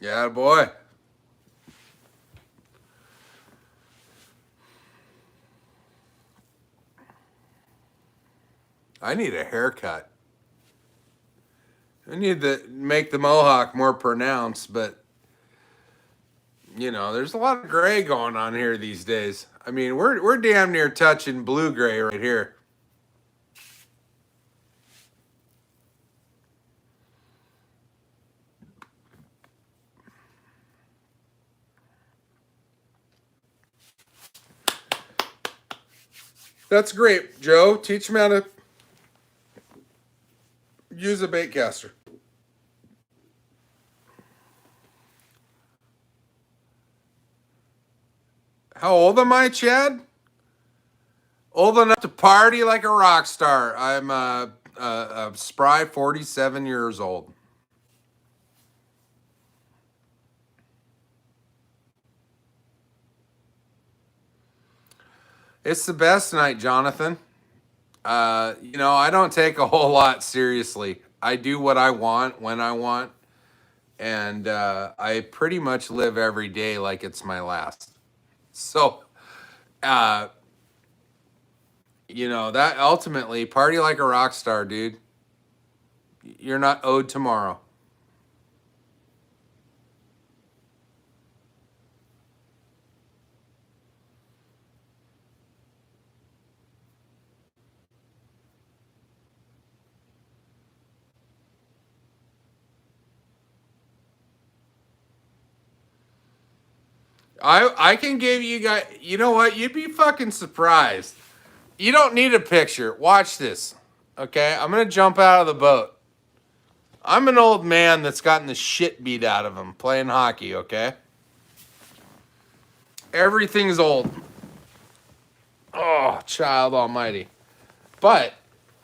Yeah, boy. I need a haircut. I need to make the mohawk more pronounced, but you know, there's a lot of gray going on here these days. I mean, we're damn near touching blue gray right here. That's great, Joe. Teach them how to use a bait caster. How old am I, Chad? Old enough to party like a rock star. I'm a spry 47 years old. It's the best night, Jonathan. You know, I don't take a whole lot seriously. I do what I want when I want, and I pretty much live every day like it's my last. So, uh, you know, that ultimately, party like a rock star, dude. You're not owed tomorrow. I can give you guys, you know what? You'd be fucking surprised. You don't need a picture. Watch this. Okay? I'm going to jump out of the boat. I'm an old man that's gotten the shit beat out of him playing hockey, okay? Everything's old. Oh, child almighty. But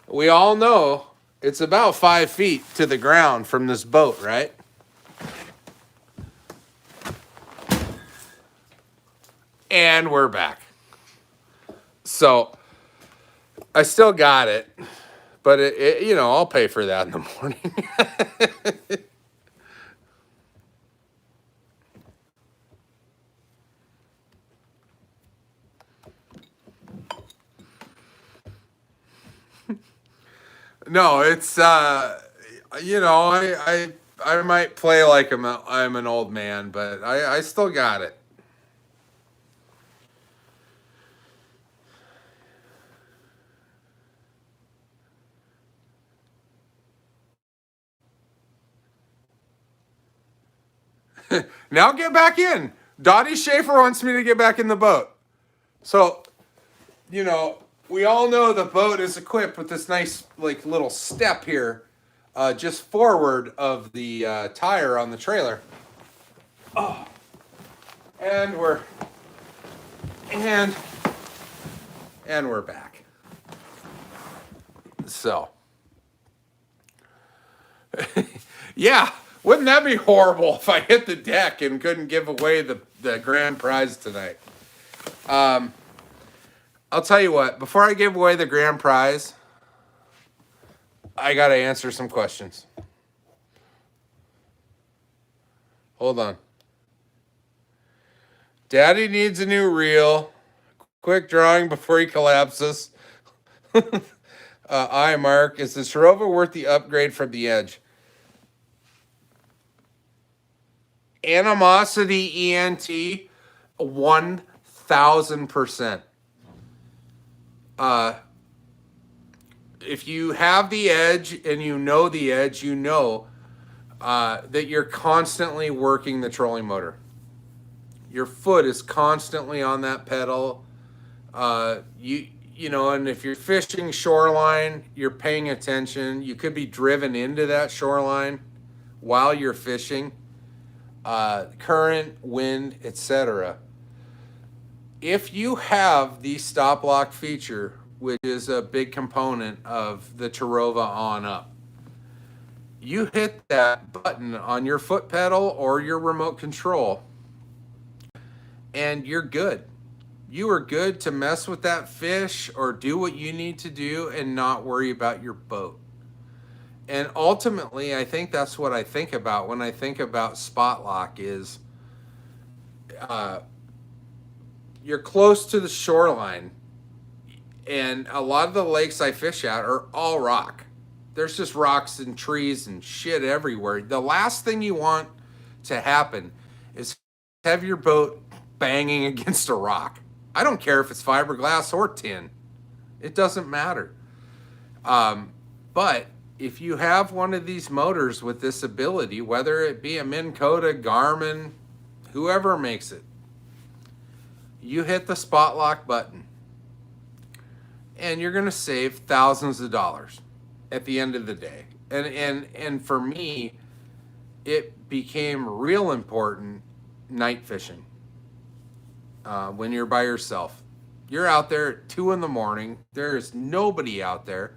we all know it's about 5 feet to the ground from this boat, right? And we're back. So I still got it, but you know, I'll pay for that in the morning. No, it's you know, I might play like I'm an old man, but I still got it. Now get back in. Dottie Schaefer wants me to get back in the boat. So, you know, we all know the boat is equipped with this nice like little step here, just forward of the tire on the trailer. Oh, and and we're back. So, yeah, wouldn't that be horrible if I hit the deck and couldn't give away the grand prize tonight? I'll tell you what, before I give away the grand prize, I got to answer some questions. Hold on. Daddy needs a new reel. Quick drawing before he collapses. Mark. Is the Sharova worth the upgrade from the Edge? Animosity ENT, 1000%. If you have the Edge and you know the Edge, you know that you're constantly working the trolling motor. Your foot is constantly on that pedal. You know, and if you're fishing shoreline, you're paying attention. You could be driven into that shoreline while you're fishing. Current, wind, etc. If you have the stop lock feature, which is a big component of the Terova on up, you hit that button on your foot pedal or your remote control and you're good. You are good to mess with that fish or do what you need to do and not worry about your boat. And ultimately, I think that's what I think about when I think about spot lock is you're close to the shoreline, and a lot of the lakes I fish at are all rock. There's just rocks and trees and shit everywhere. The last thing you want to happen is have your boat banging against a rock. I don't care if it's fiberglass or tin. It doesn't matter. But if you have one of these motors with this ability, whether it be a Minn Kota, Garmin, whoever makes it, you hit the spot lock button and you're going to save thousands of dollars at the end of the day. And for me, it became real important night fishing. When you're by yourself, you're out there at 2 a.m. There is nobody out there,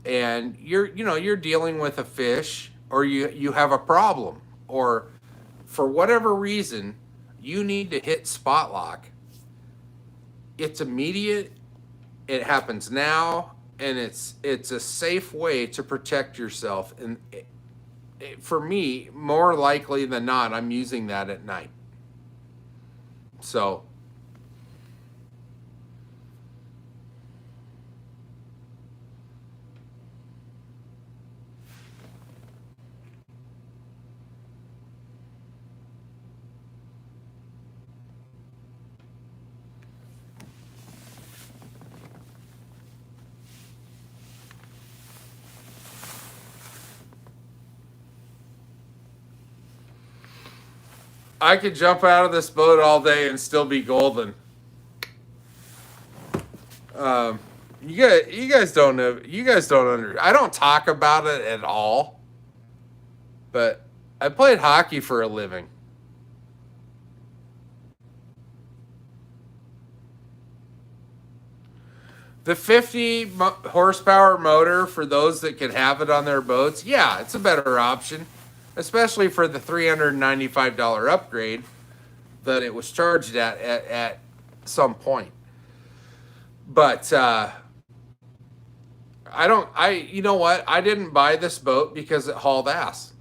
and you're dealing with a fish, or you have a problem, or for whatever reason you need to hit spot lock. It's immediate. It happens now, and it's a safe way to protect yourself. And for me, more likely than not, I'm using that at night. So I could jump out of this boat all day and still be golden. Um, you guys don't know. You guys don't under. I don't talk about it at all. But I played hockey for a living. The 50 horsepower motor, for those that can have it on their boats, yeah, it's a better option, especially for the $395 upgrade that it was charged at some point. But you know what? I didn't buy this boat because it hauled ass.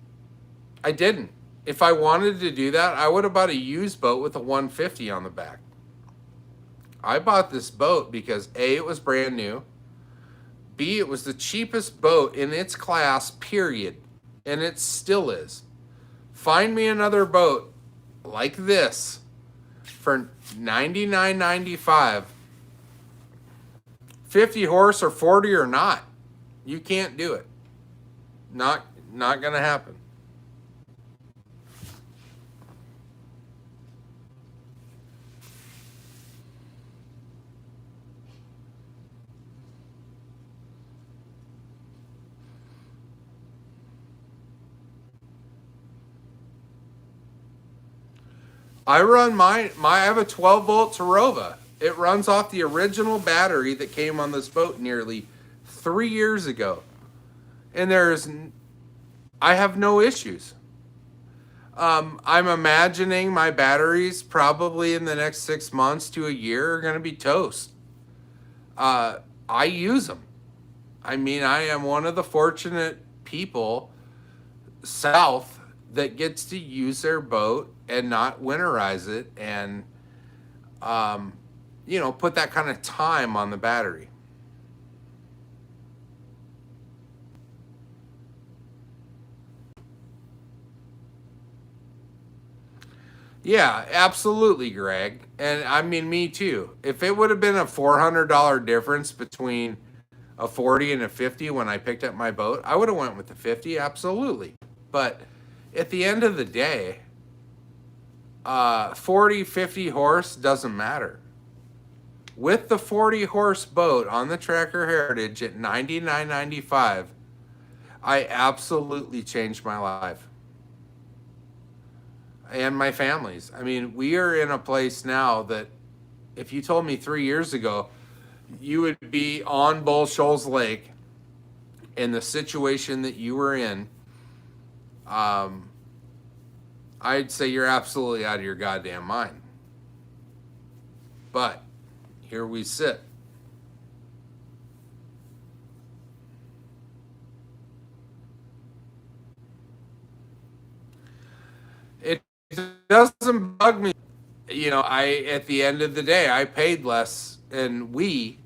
I didn't. If I wanted to do that, I would have bought a used boat with a 150 on the back. I bought this boat because A, it was brand new. B, it was the cheapest boat in its class, period. And it still is. Find me another boat like this for $99.95. 50 horse or 40 or not. You can't do it. Not gonna happen. I run I have a 12 volt Tarova. It runs off the original battery that came on this boat nearly 3 years ago. And I have no issues. I'm imagining my batteries probably in the next 6 months to a year are going to be toast. I use them. I mean, I am one of the fortunate people south that gets to use their boat and not winterize it and, put that kind of time on the battery. Yeah, absolutely, Greg. And I mean, me too. If it would have been a $400 difference between a 40 and a 50 when I picked up my boat, I would have went with the 50, absolutely. But at the end of the day, 40, 50 horse doesn't matter. With the 40 horse boat on the Tracker Heritage at $99.95, I absolutely changed my life. And my family's. I mean, we are in a place now that if you told me 3 years ago you would be on Bull Shoals Lake in the situation that you were in, I'd say you're absolutely out of your goddamn mind. But here we sit. It doesn't bug me. At the end of the day, I paid less, and we,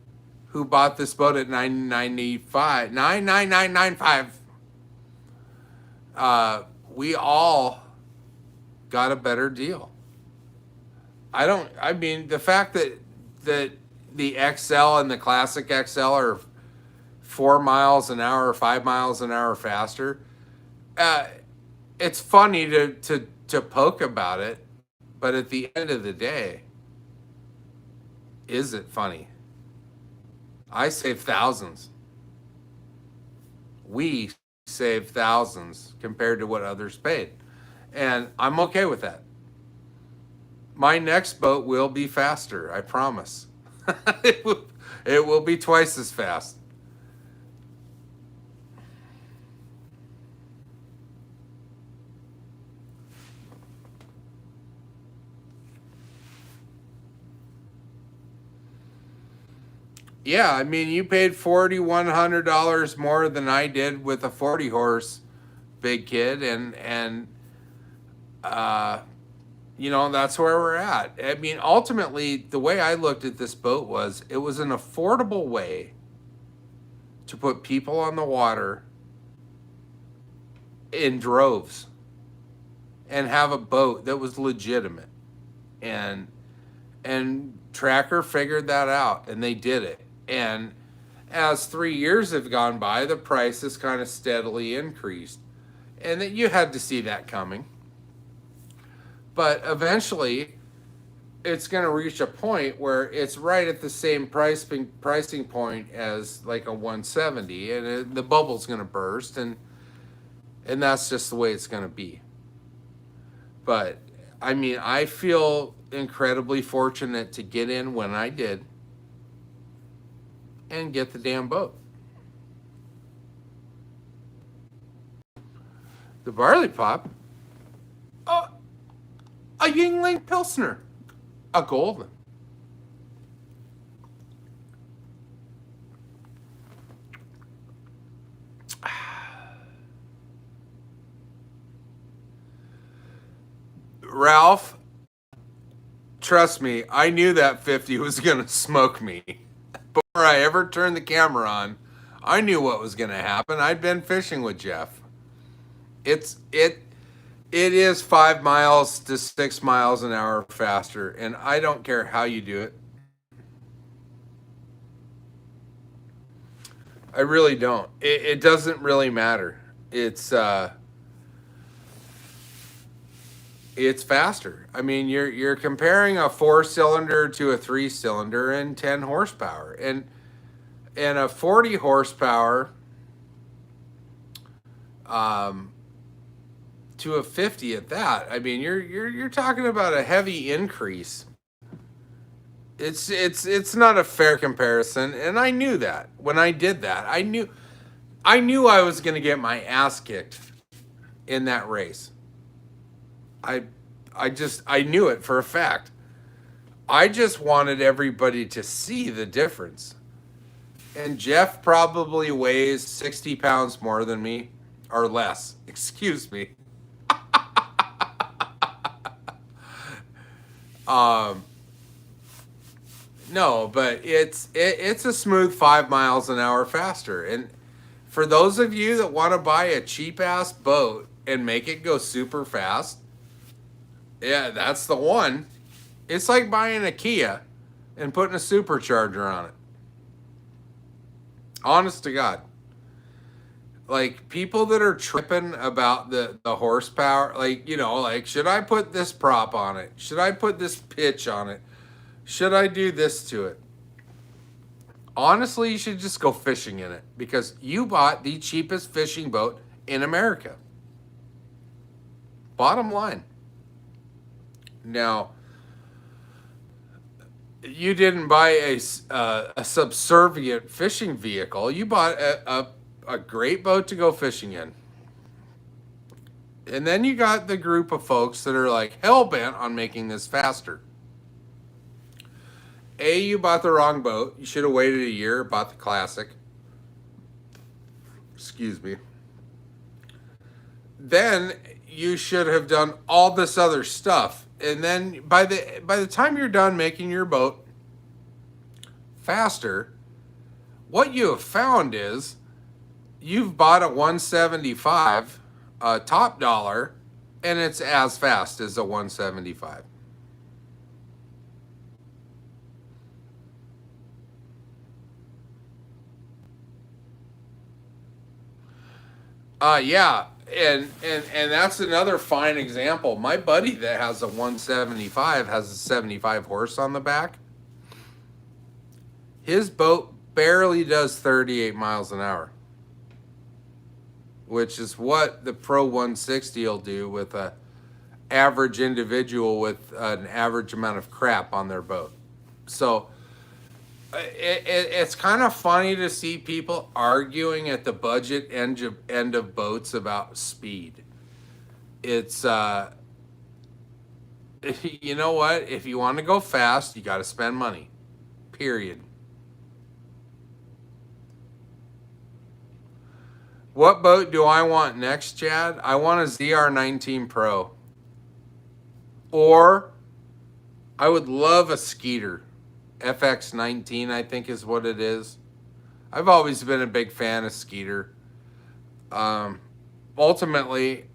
who bought this boat at $999.95, we all got a better deal. I mean, the fact that the XL and the Classic XL are 4 miles an hour or 5 miles an hour faster, it's funny to poke about it, but at the end of the day, is it funny? I save thousands. We save thousands compared to what others paid. And I'm okay with that. My next boat will be faster, I promise. it will be twice as fast. Yeah, I mean, you paid $4,100 more than I did with a 40 horse big kid, and that's where we're at. I mean, ultimately, the way I looked at this boat was it was an affordable way to put people on the water in droves and have a boat that was legitimate, and Tracker figured that out, and they did it. And as 3 years have gone by, the price has kind of steadily increased. And that you had to see that coming. But eventually, it's going to reach a point where it's right at the same pricing point as like a 170, and the bubble's going to burst, and that's just the way it's going to be. But I mean, I feel incredibly fortunate to get in when I did and get the damn boat. The Barley Pop, a Yingling Pilsner, a golden. Ralph, trust me, I knew that 50 was going to smoke me. Before I ever turned the camera on, I knew what was going to happen. I'd been fishing with Jeff. It is 5 miles to 6 miles an hour faster, and I don't care how you do it. I really don't. It doesn't really matter. It's faster. I mean, you're comparing a 4-cylinder to a 3-cylinder and 10 horsepower, and a 40 horsepower to a 50 at that. I mean, you're talking about a heavy increase. It's not a fair comparison, and I knew that when I did that. I knew I was going to get my ass kicked in that race. I knew it for a fact. I just wanted everybody to see the difference. And Jeff probably weighs 60 pounds more than me, or less. Excuse me. No, but it's a smooth 5 miles an hour faster. And for those of you that want to buy a cheap ass boat and make it go super fast, yeah, that's the one. It's like buying a Kia and putting a supercharger on it. Honest to God. Like, people that are tripping about the horsepower, like, you know, like, should I put this prop on it? Should I put this pitch on it? Should I do this to it? Honestly, you should just go fishing in it, because you bought the cheapest fishing boat in America. Bottom line. Now, you didn't buy a subservient fishing vehicle. You bought a great boat to go fishing in. And then you got the group of folks that are like hell-bent on making this faster. You bought the wrong boat. You should have waited a year, bought the Classic. Excuse me. Then you should have done all this other stuff. And then by the time you're done making your boat faster, what you have found is you've bought a 175 top dollar, and it's as fast as a 175. Yeah, and that's another fine example. My buddy that has a 175 has a 75 horse on the back. His boat barely does 38 miles an hour, which is what the Pro 160 will do with a average individual with an average amount of crap on their boat. So it's kind of funny to see people arguing at the budget end of boats about speed. It's you know what? If you want to go fast, you got to spend money. Period. What boat do I want next, Chad? I want a ZR19 Pro. Or I would love a Skeeter. FX19, I think is what it is. I've always been a big fan of Skeeter. Ultimately,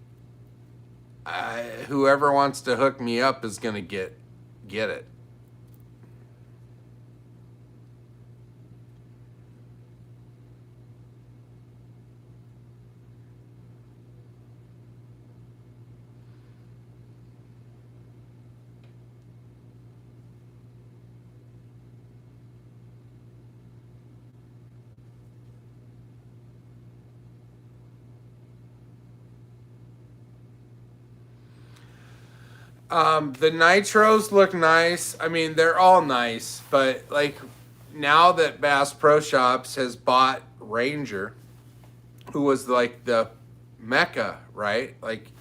whoever wants to hook me up is going to get it. The nitros look nice. I mean, they're all nice, but like now that Bass Pro Shops has bought Ranger, who was like the mecca, right? Like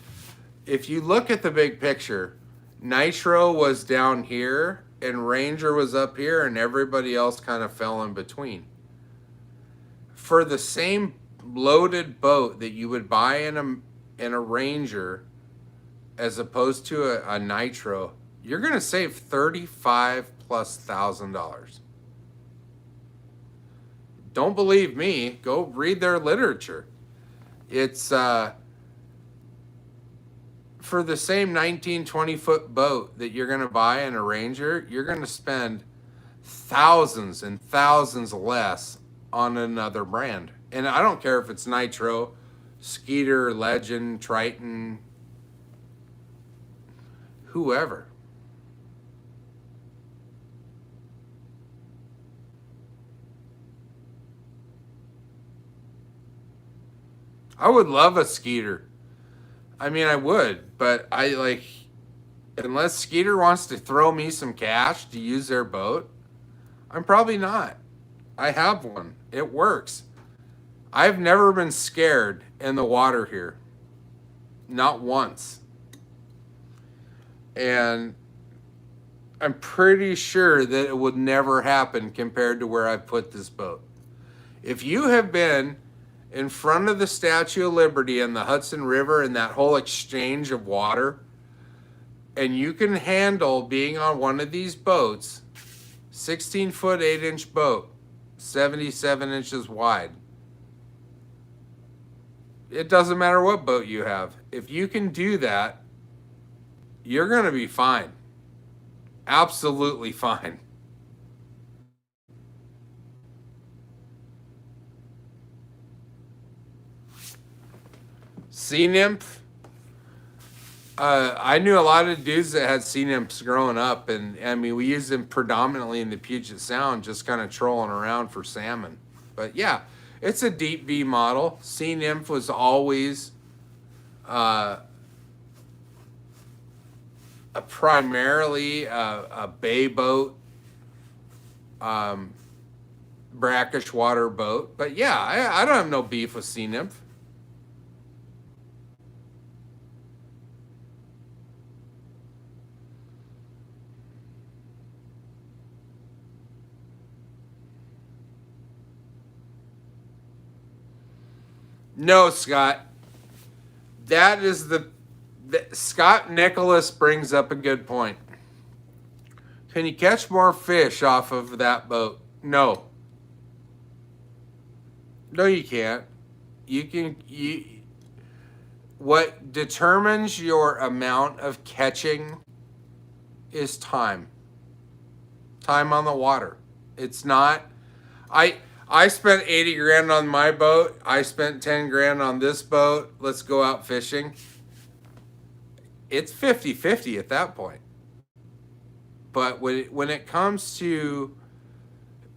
if you look at the big picture, Nitro was down here and Ranger was up here and everybody else kind of fell in between. For the same loaded boat that you would buy in a Ranger as opposed to a Nitro, you're going to save $35,000+. Don't believe me? Go read their literature. It's for the same 19, 20-foot boat that you're going to buy in a Ranger, you're going to spend thousands and thousands less on another brand. And I don't care if it's Nitro, Skeeter, Legend, Triton, whoever. I would love a Skeeter. I mean, I would, but I like, unless Skeeter wants to throw me some cash to use their boat, I'm probably not. I have one. It works. I've never been scared in the water here. Not once. And I'm pretty sure that it would never happen compared to where I put this boat. If you have been in front of the Statue of Liberty and the Hudson River and that whole exchange of water, and you can handle being on one of these boats, 16-foot, 8-inch boat, 77 inches wide. It doesn't matter what boat you have. If you can do that, you're going to be fine. Absolutely fine. Sea nymph. I knew a lot of dudes that had sea nymphs growing up, and I mean, we used them predominantly in the Puget Sound, just kind of trolling around for salmon. But yeah, it's a deep V model. Sea nymph was always primarily a bay boat, brackish water boat. But yeah, I don't have no beef with sea nymph. No, Scott. That is the Scott Nicholas brings up a good point. Can you catch more fish off of that boat? No. No, you can't. What determines your amount of catching is time. Time on the water. It's not I spent 80 grand on my boat. I spent 10 grand on this boat. Let's go out fishing. It's 50-50 at that point. But when it comes to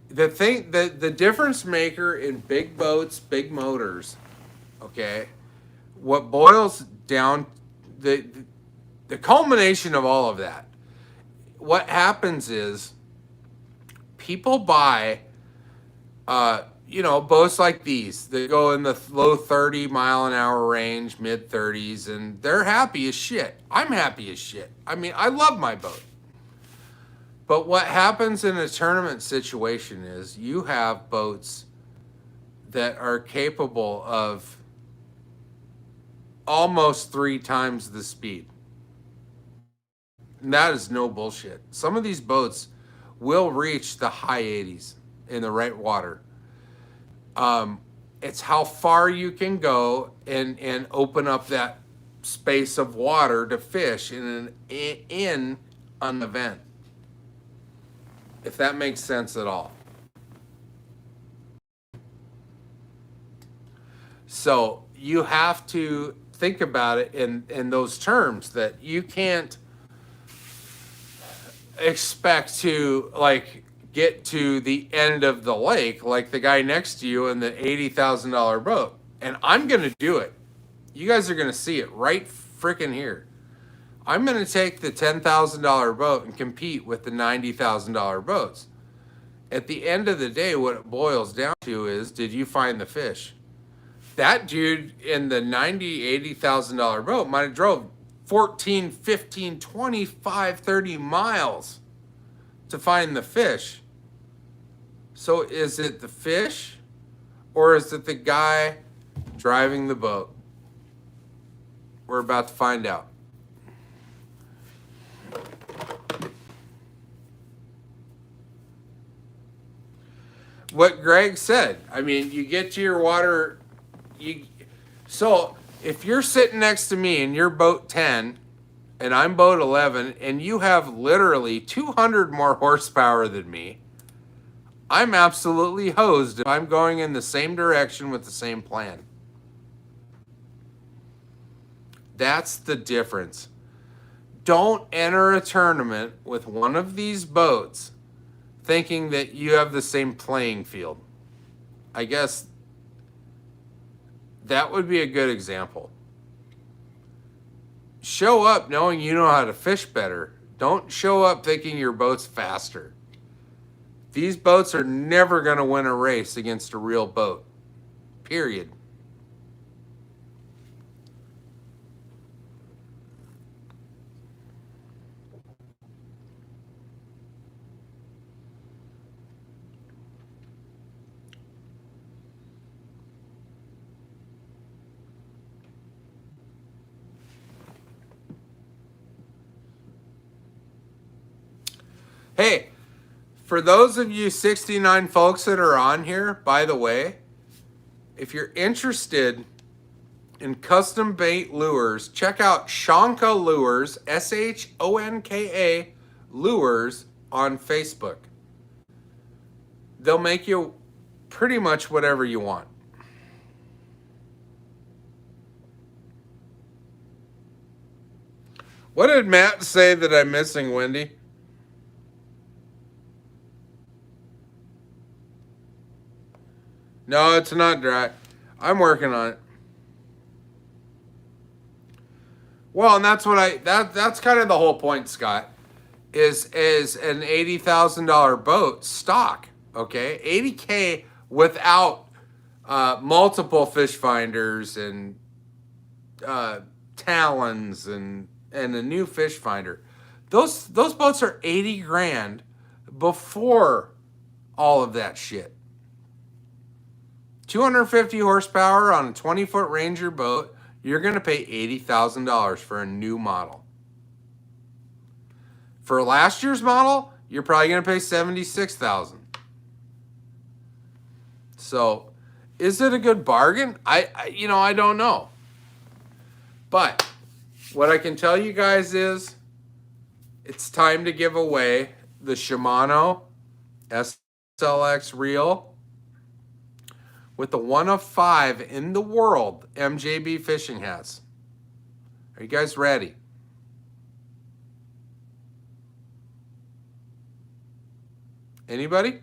the difference maker in big boats, big motors, okay, what boils down, the culmination of all of that, what happens is people buy boats like these that go in the low 30-mile-an-hour range, mid 30s, and they're happy as shit. I'm happy as shit. I mean, I love my boat. But what happens in a tournament situation is you have boats that are capable of almost 3 times the speed. And that is no bullshit. Some of these boats will reach the high 80s in the right water. It's how far you can go and open up that space of water to fish in an event. If that makes sense at all. So you have to think about it in those terms, that you can't expect to get to the end of the lake like the guy next to you in the $80,000 boat. And I'm going to do it. You guys are going to see it right freaking here. I'm going to take the $10,000 boat and compete with the $90,000 boats. At the end of the day, what it boils down to is, did you find the fish? That dude in the $90,000, $80,000 boat might have drove 14, 15, 25, 30 miles to find the fish. So is it the fish or is it the guy driving the boat? We're about to find out. What Greg said, I mean, you get to your water, so if you're sitting next to me and you're boat 10 and I'm boat 11 and you have literally 200 more horsepower than me, I'm absolutely hosed if I'm going in the same direction with the same plan. That's the difference. Don't enter a tournament with one of these boats thinking that you have the same playing field. I guess that would be a good example. Show up knowing you know how to fish better. Don't show up thinking your boat's faster. These boats are never going to win a race against a real boat. Period. Hey, for those of you 69 folks that are on here, by the way, if you're interested in custom bait lures, check out Shonka Lures, Shonka Lures on Facebook. They'll make you pretty much whatever you want. What did Matt say that I'm missing, Wendy? No, it's not dry. I'm working on it. Well, and that's what that's kind of the whole point, Scott, is an $80,000 boat stock, okay? 80K without multiple fish finders and talons and a new fish finder. Those boats are 80 grand before all of that shit. 250 horsepower on a 20-foot Ranger boat, you're going to pay $80,000 for a new model. For last year's model, you're probably going to pay $76,000. So, is it a good bargain? I don't know. But what I can tell you guys is it's time to give away the Shimano SLX reel with the 1 of 5 in the world Mjb Fishing Hats. Are you guys ready? Anybody?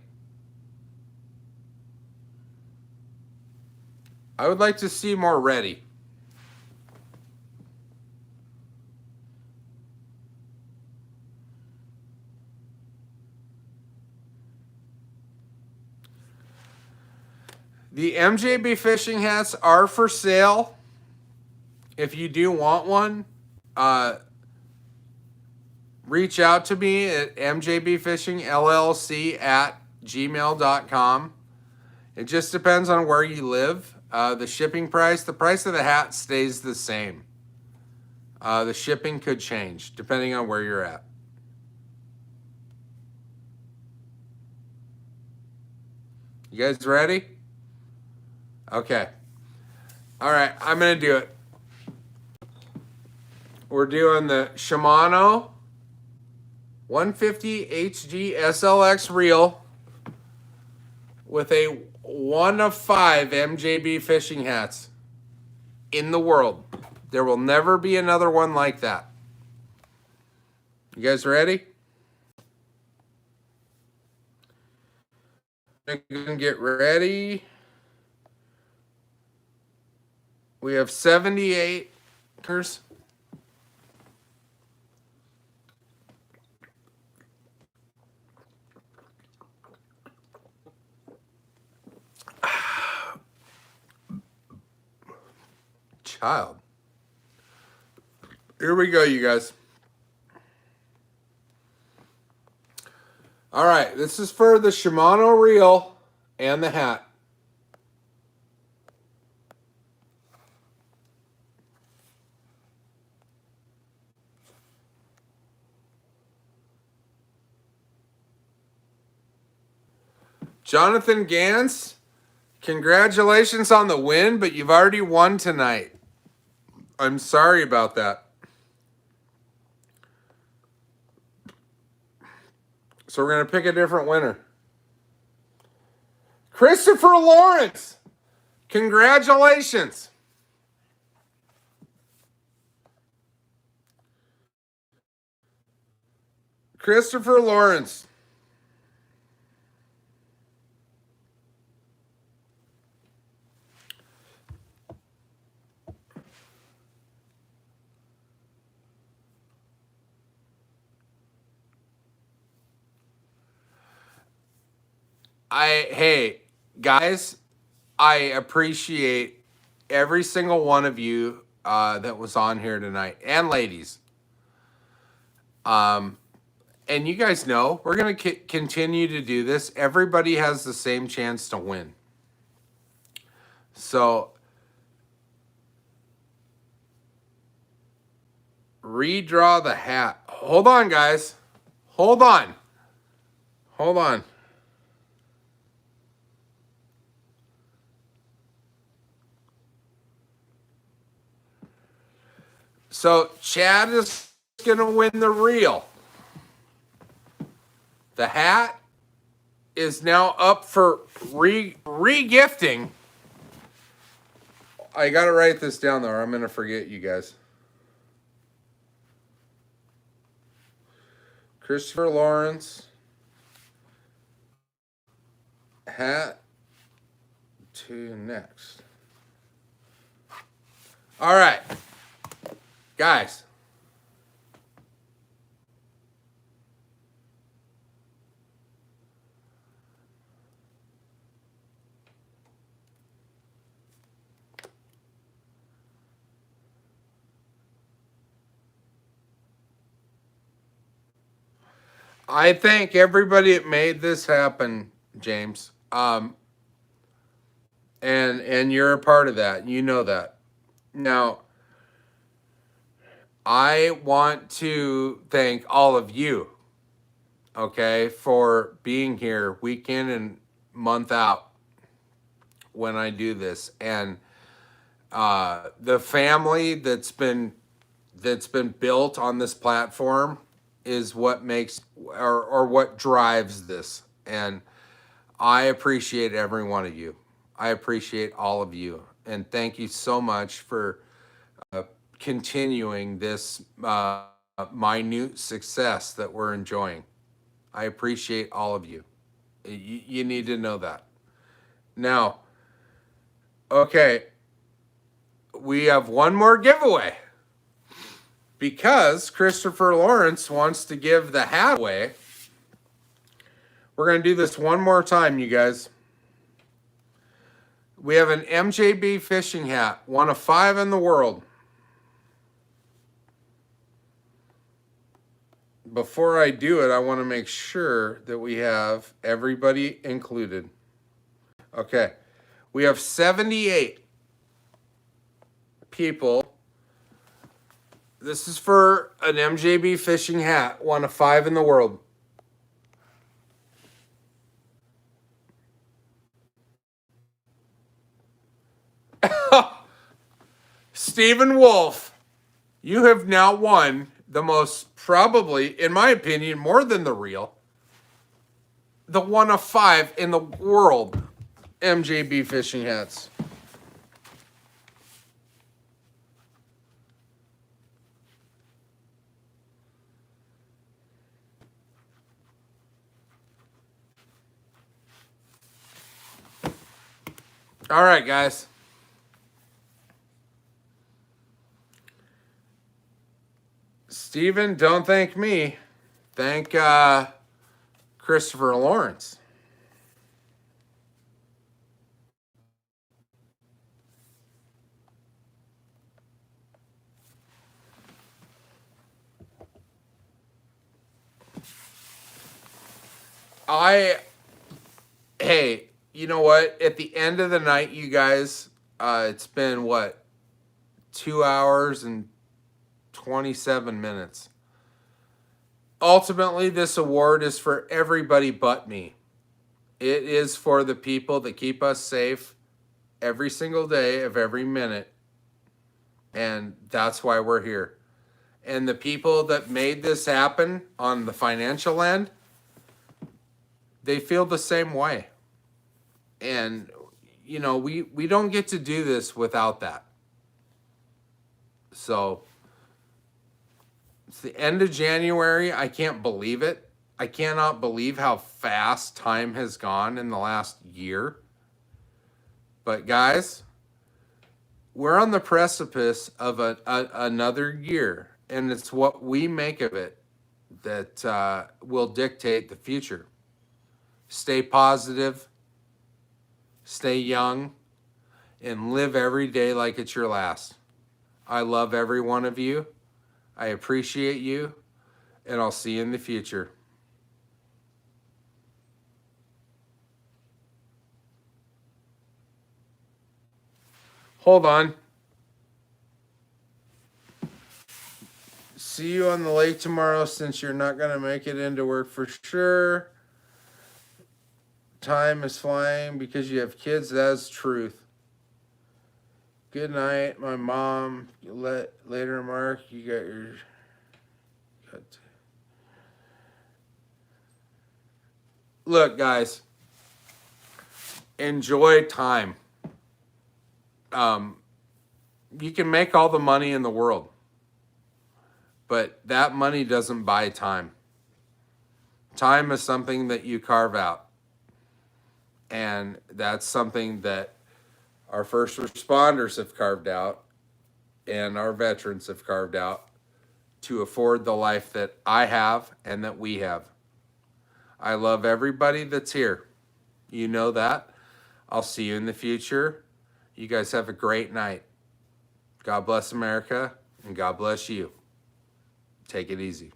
I would like to see more ready. The Mjb Fishing Hats are for sale. If you do want one, reach out to me at mjbfishingllc@gmail.com. It just depends on where you live. The shipping price, the price of the hat stays the same. The shipping could change depending on where you're at. You guys ready? Okay. All right, I'm going to do it. We're doing the Shimano 150 HG SLX reel with a 1 of 5 Mjb Fishing Hats in the world. There will never be another one like that. You guys ready? Get ready. We have 78 anchors. Untitled. Here we go, you guys. All right, this is for the Shimano reel and the hat. Jonathan Gans, congratulations on the win, but you've already won tonight. I'm sorry about that. So we're going to pick a different winner. Christopher Lawrence, congratulations. Christopher Lawrence. Hey, guys, I appreciate every single one of you that was on here tonight, and ladies. And you guys know we're going to continue to do this. Everybody has the same chance to win. So redraw the hat. Hold on, guys. Hold on. Hold on. So Chad is going to win the reel. The hat is now up for re-gifting. I got to write this down, though, or I'm going to forget, you guys. Christopher Lawrence. Hat to next. All right. Guys. I thank everybody that made this happen, James. And you're a part of that. You know that. Now, I want to thank all of you, okay, for being here week in and month out when I do this. And the family that's been built on this platform is what makes or what drives this. And I appreciate every one of you. I appreciate all of you. And thank you so much for continuing this minute success that we're enjoying. I appreciate all of you. You need to know that. Now, okay, we have one more giveaway. Because Christopher Lawrence wants to give the hat away, we're going to do this one more time, you guys. We have an Mjb Fishing Hat, one of 5 in the world. Before I do it, I want to make sure that we have everybody included. Okay, we have 78 people. This is for an Mjb Fishing Hat, one of 5 in the world. Stephen Wolf, you have now won the most, probably, in my opinion, more than the reel, the one of 5 in the world Mjb Fishing Hats. All right, guys. Steven, don't thank me. Thank Christopher Lawrence. Hey, you know what? At the end of the night, you guys, it's been what, 2 hours and 27 minutes. Ultimately, this award is for everybody but me. It is for the people that keep us safe every single day of every minute. And that's why we're here. And the people that made this happen on the financial end, they feel the same way. And, you know, we don't get to do this without that. So it's the end of January. I can't believe it. I cannot believe how fast time has gone in the last year. But guys, we're on the precipice of another year, and it's what we make of it that will dictate the future. Stay positive, stay young, and live every day like it's your last. I love every one of you. I appreciate you, and I'll see you in the future. Hold on. See you on the lake tomorrow since you're not going to make it into work for sure. Time is flying because you have kids. That's truth. Good night, my mom. Later, Mark. You got your... Look, guys. Enjoy time. You can make all the money in the world, but that money doesn't buy time. Time is something that you carve out. And that's something that our first responders have carved out and our veterans have carved out to afford the life that I have and that we have. I love everybody that's here. You know that. I'll see you in the future. You guys have a great night. God bless America, and God bless you. Take it easy.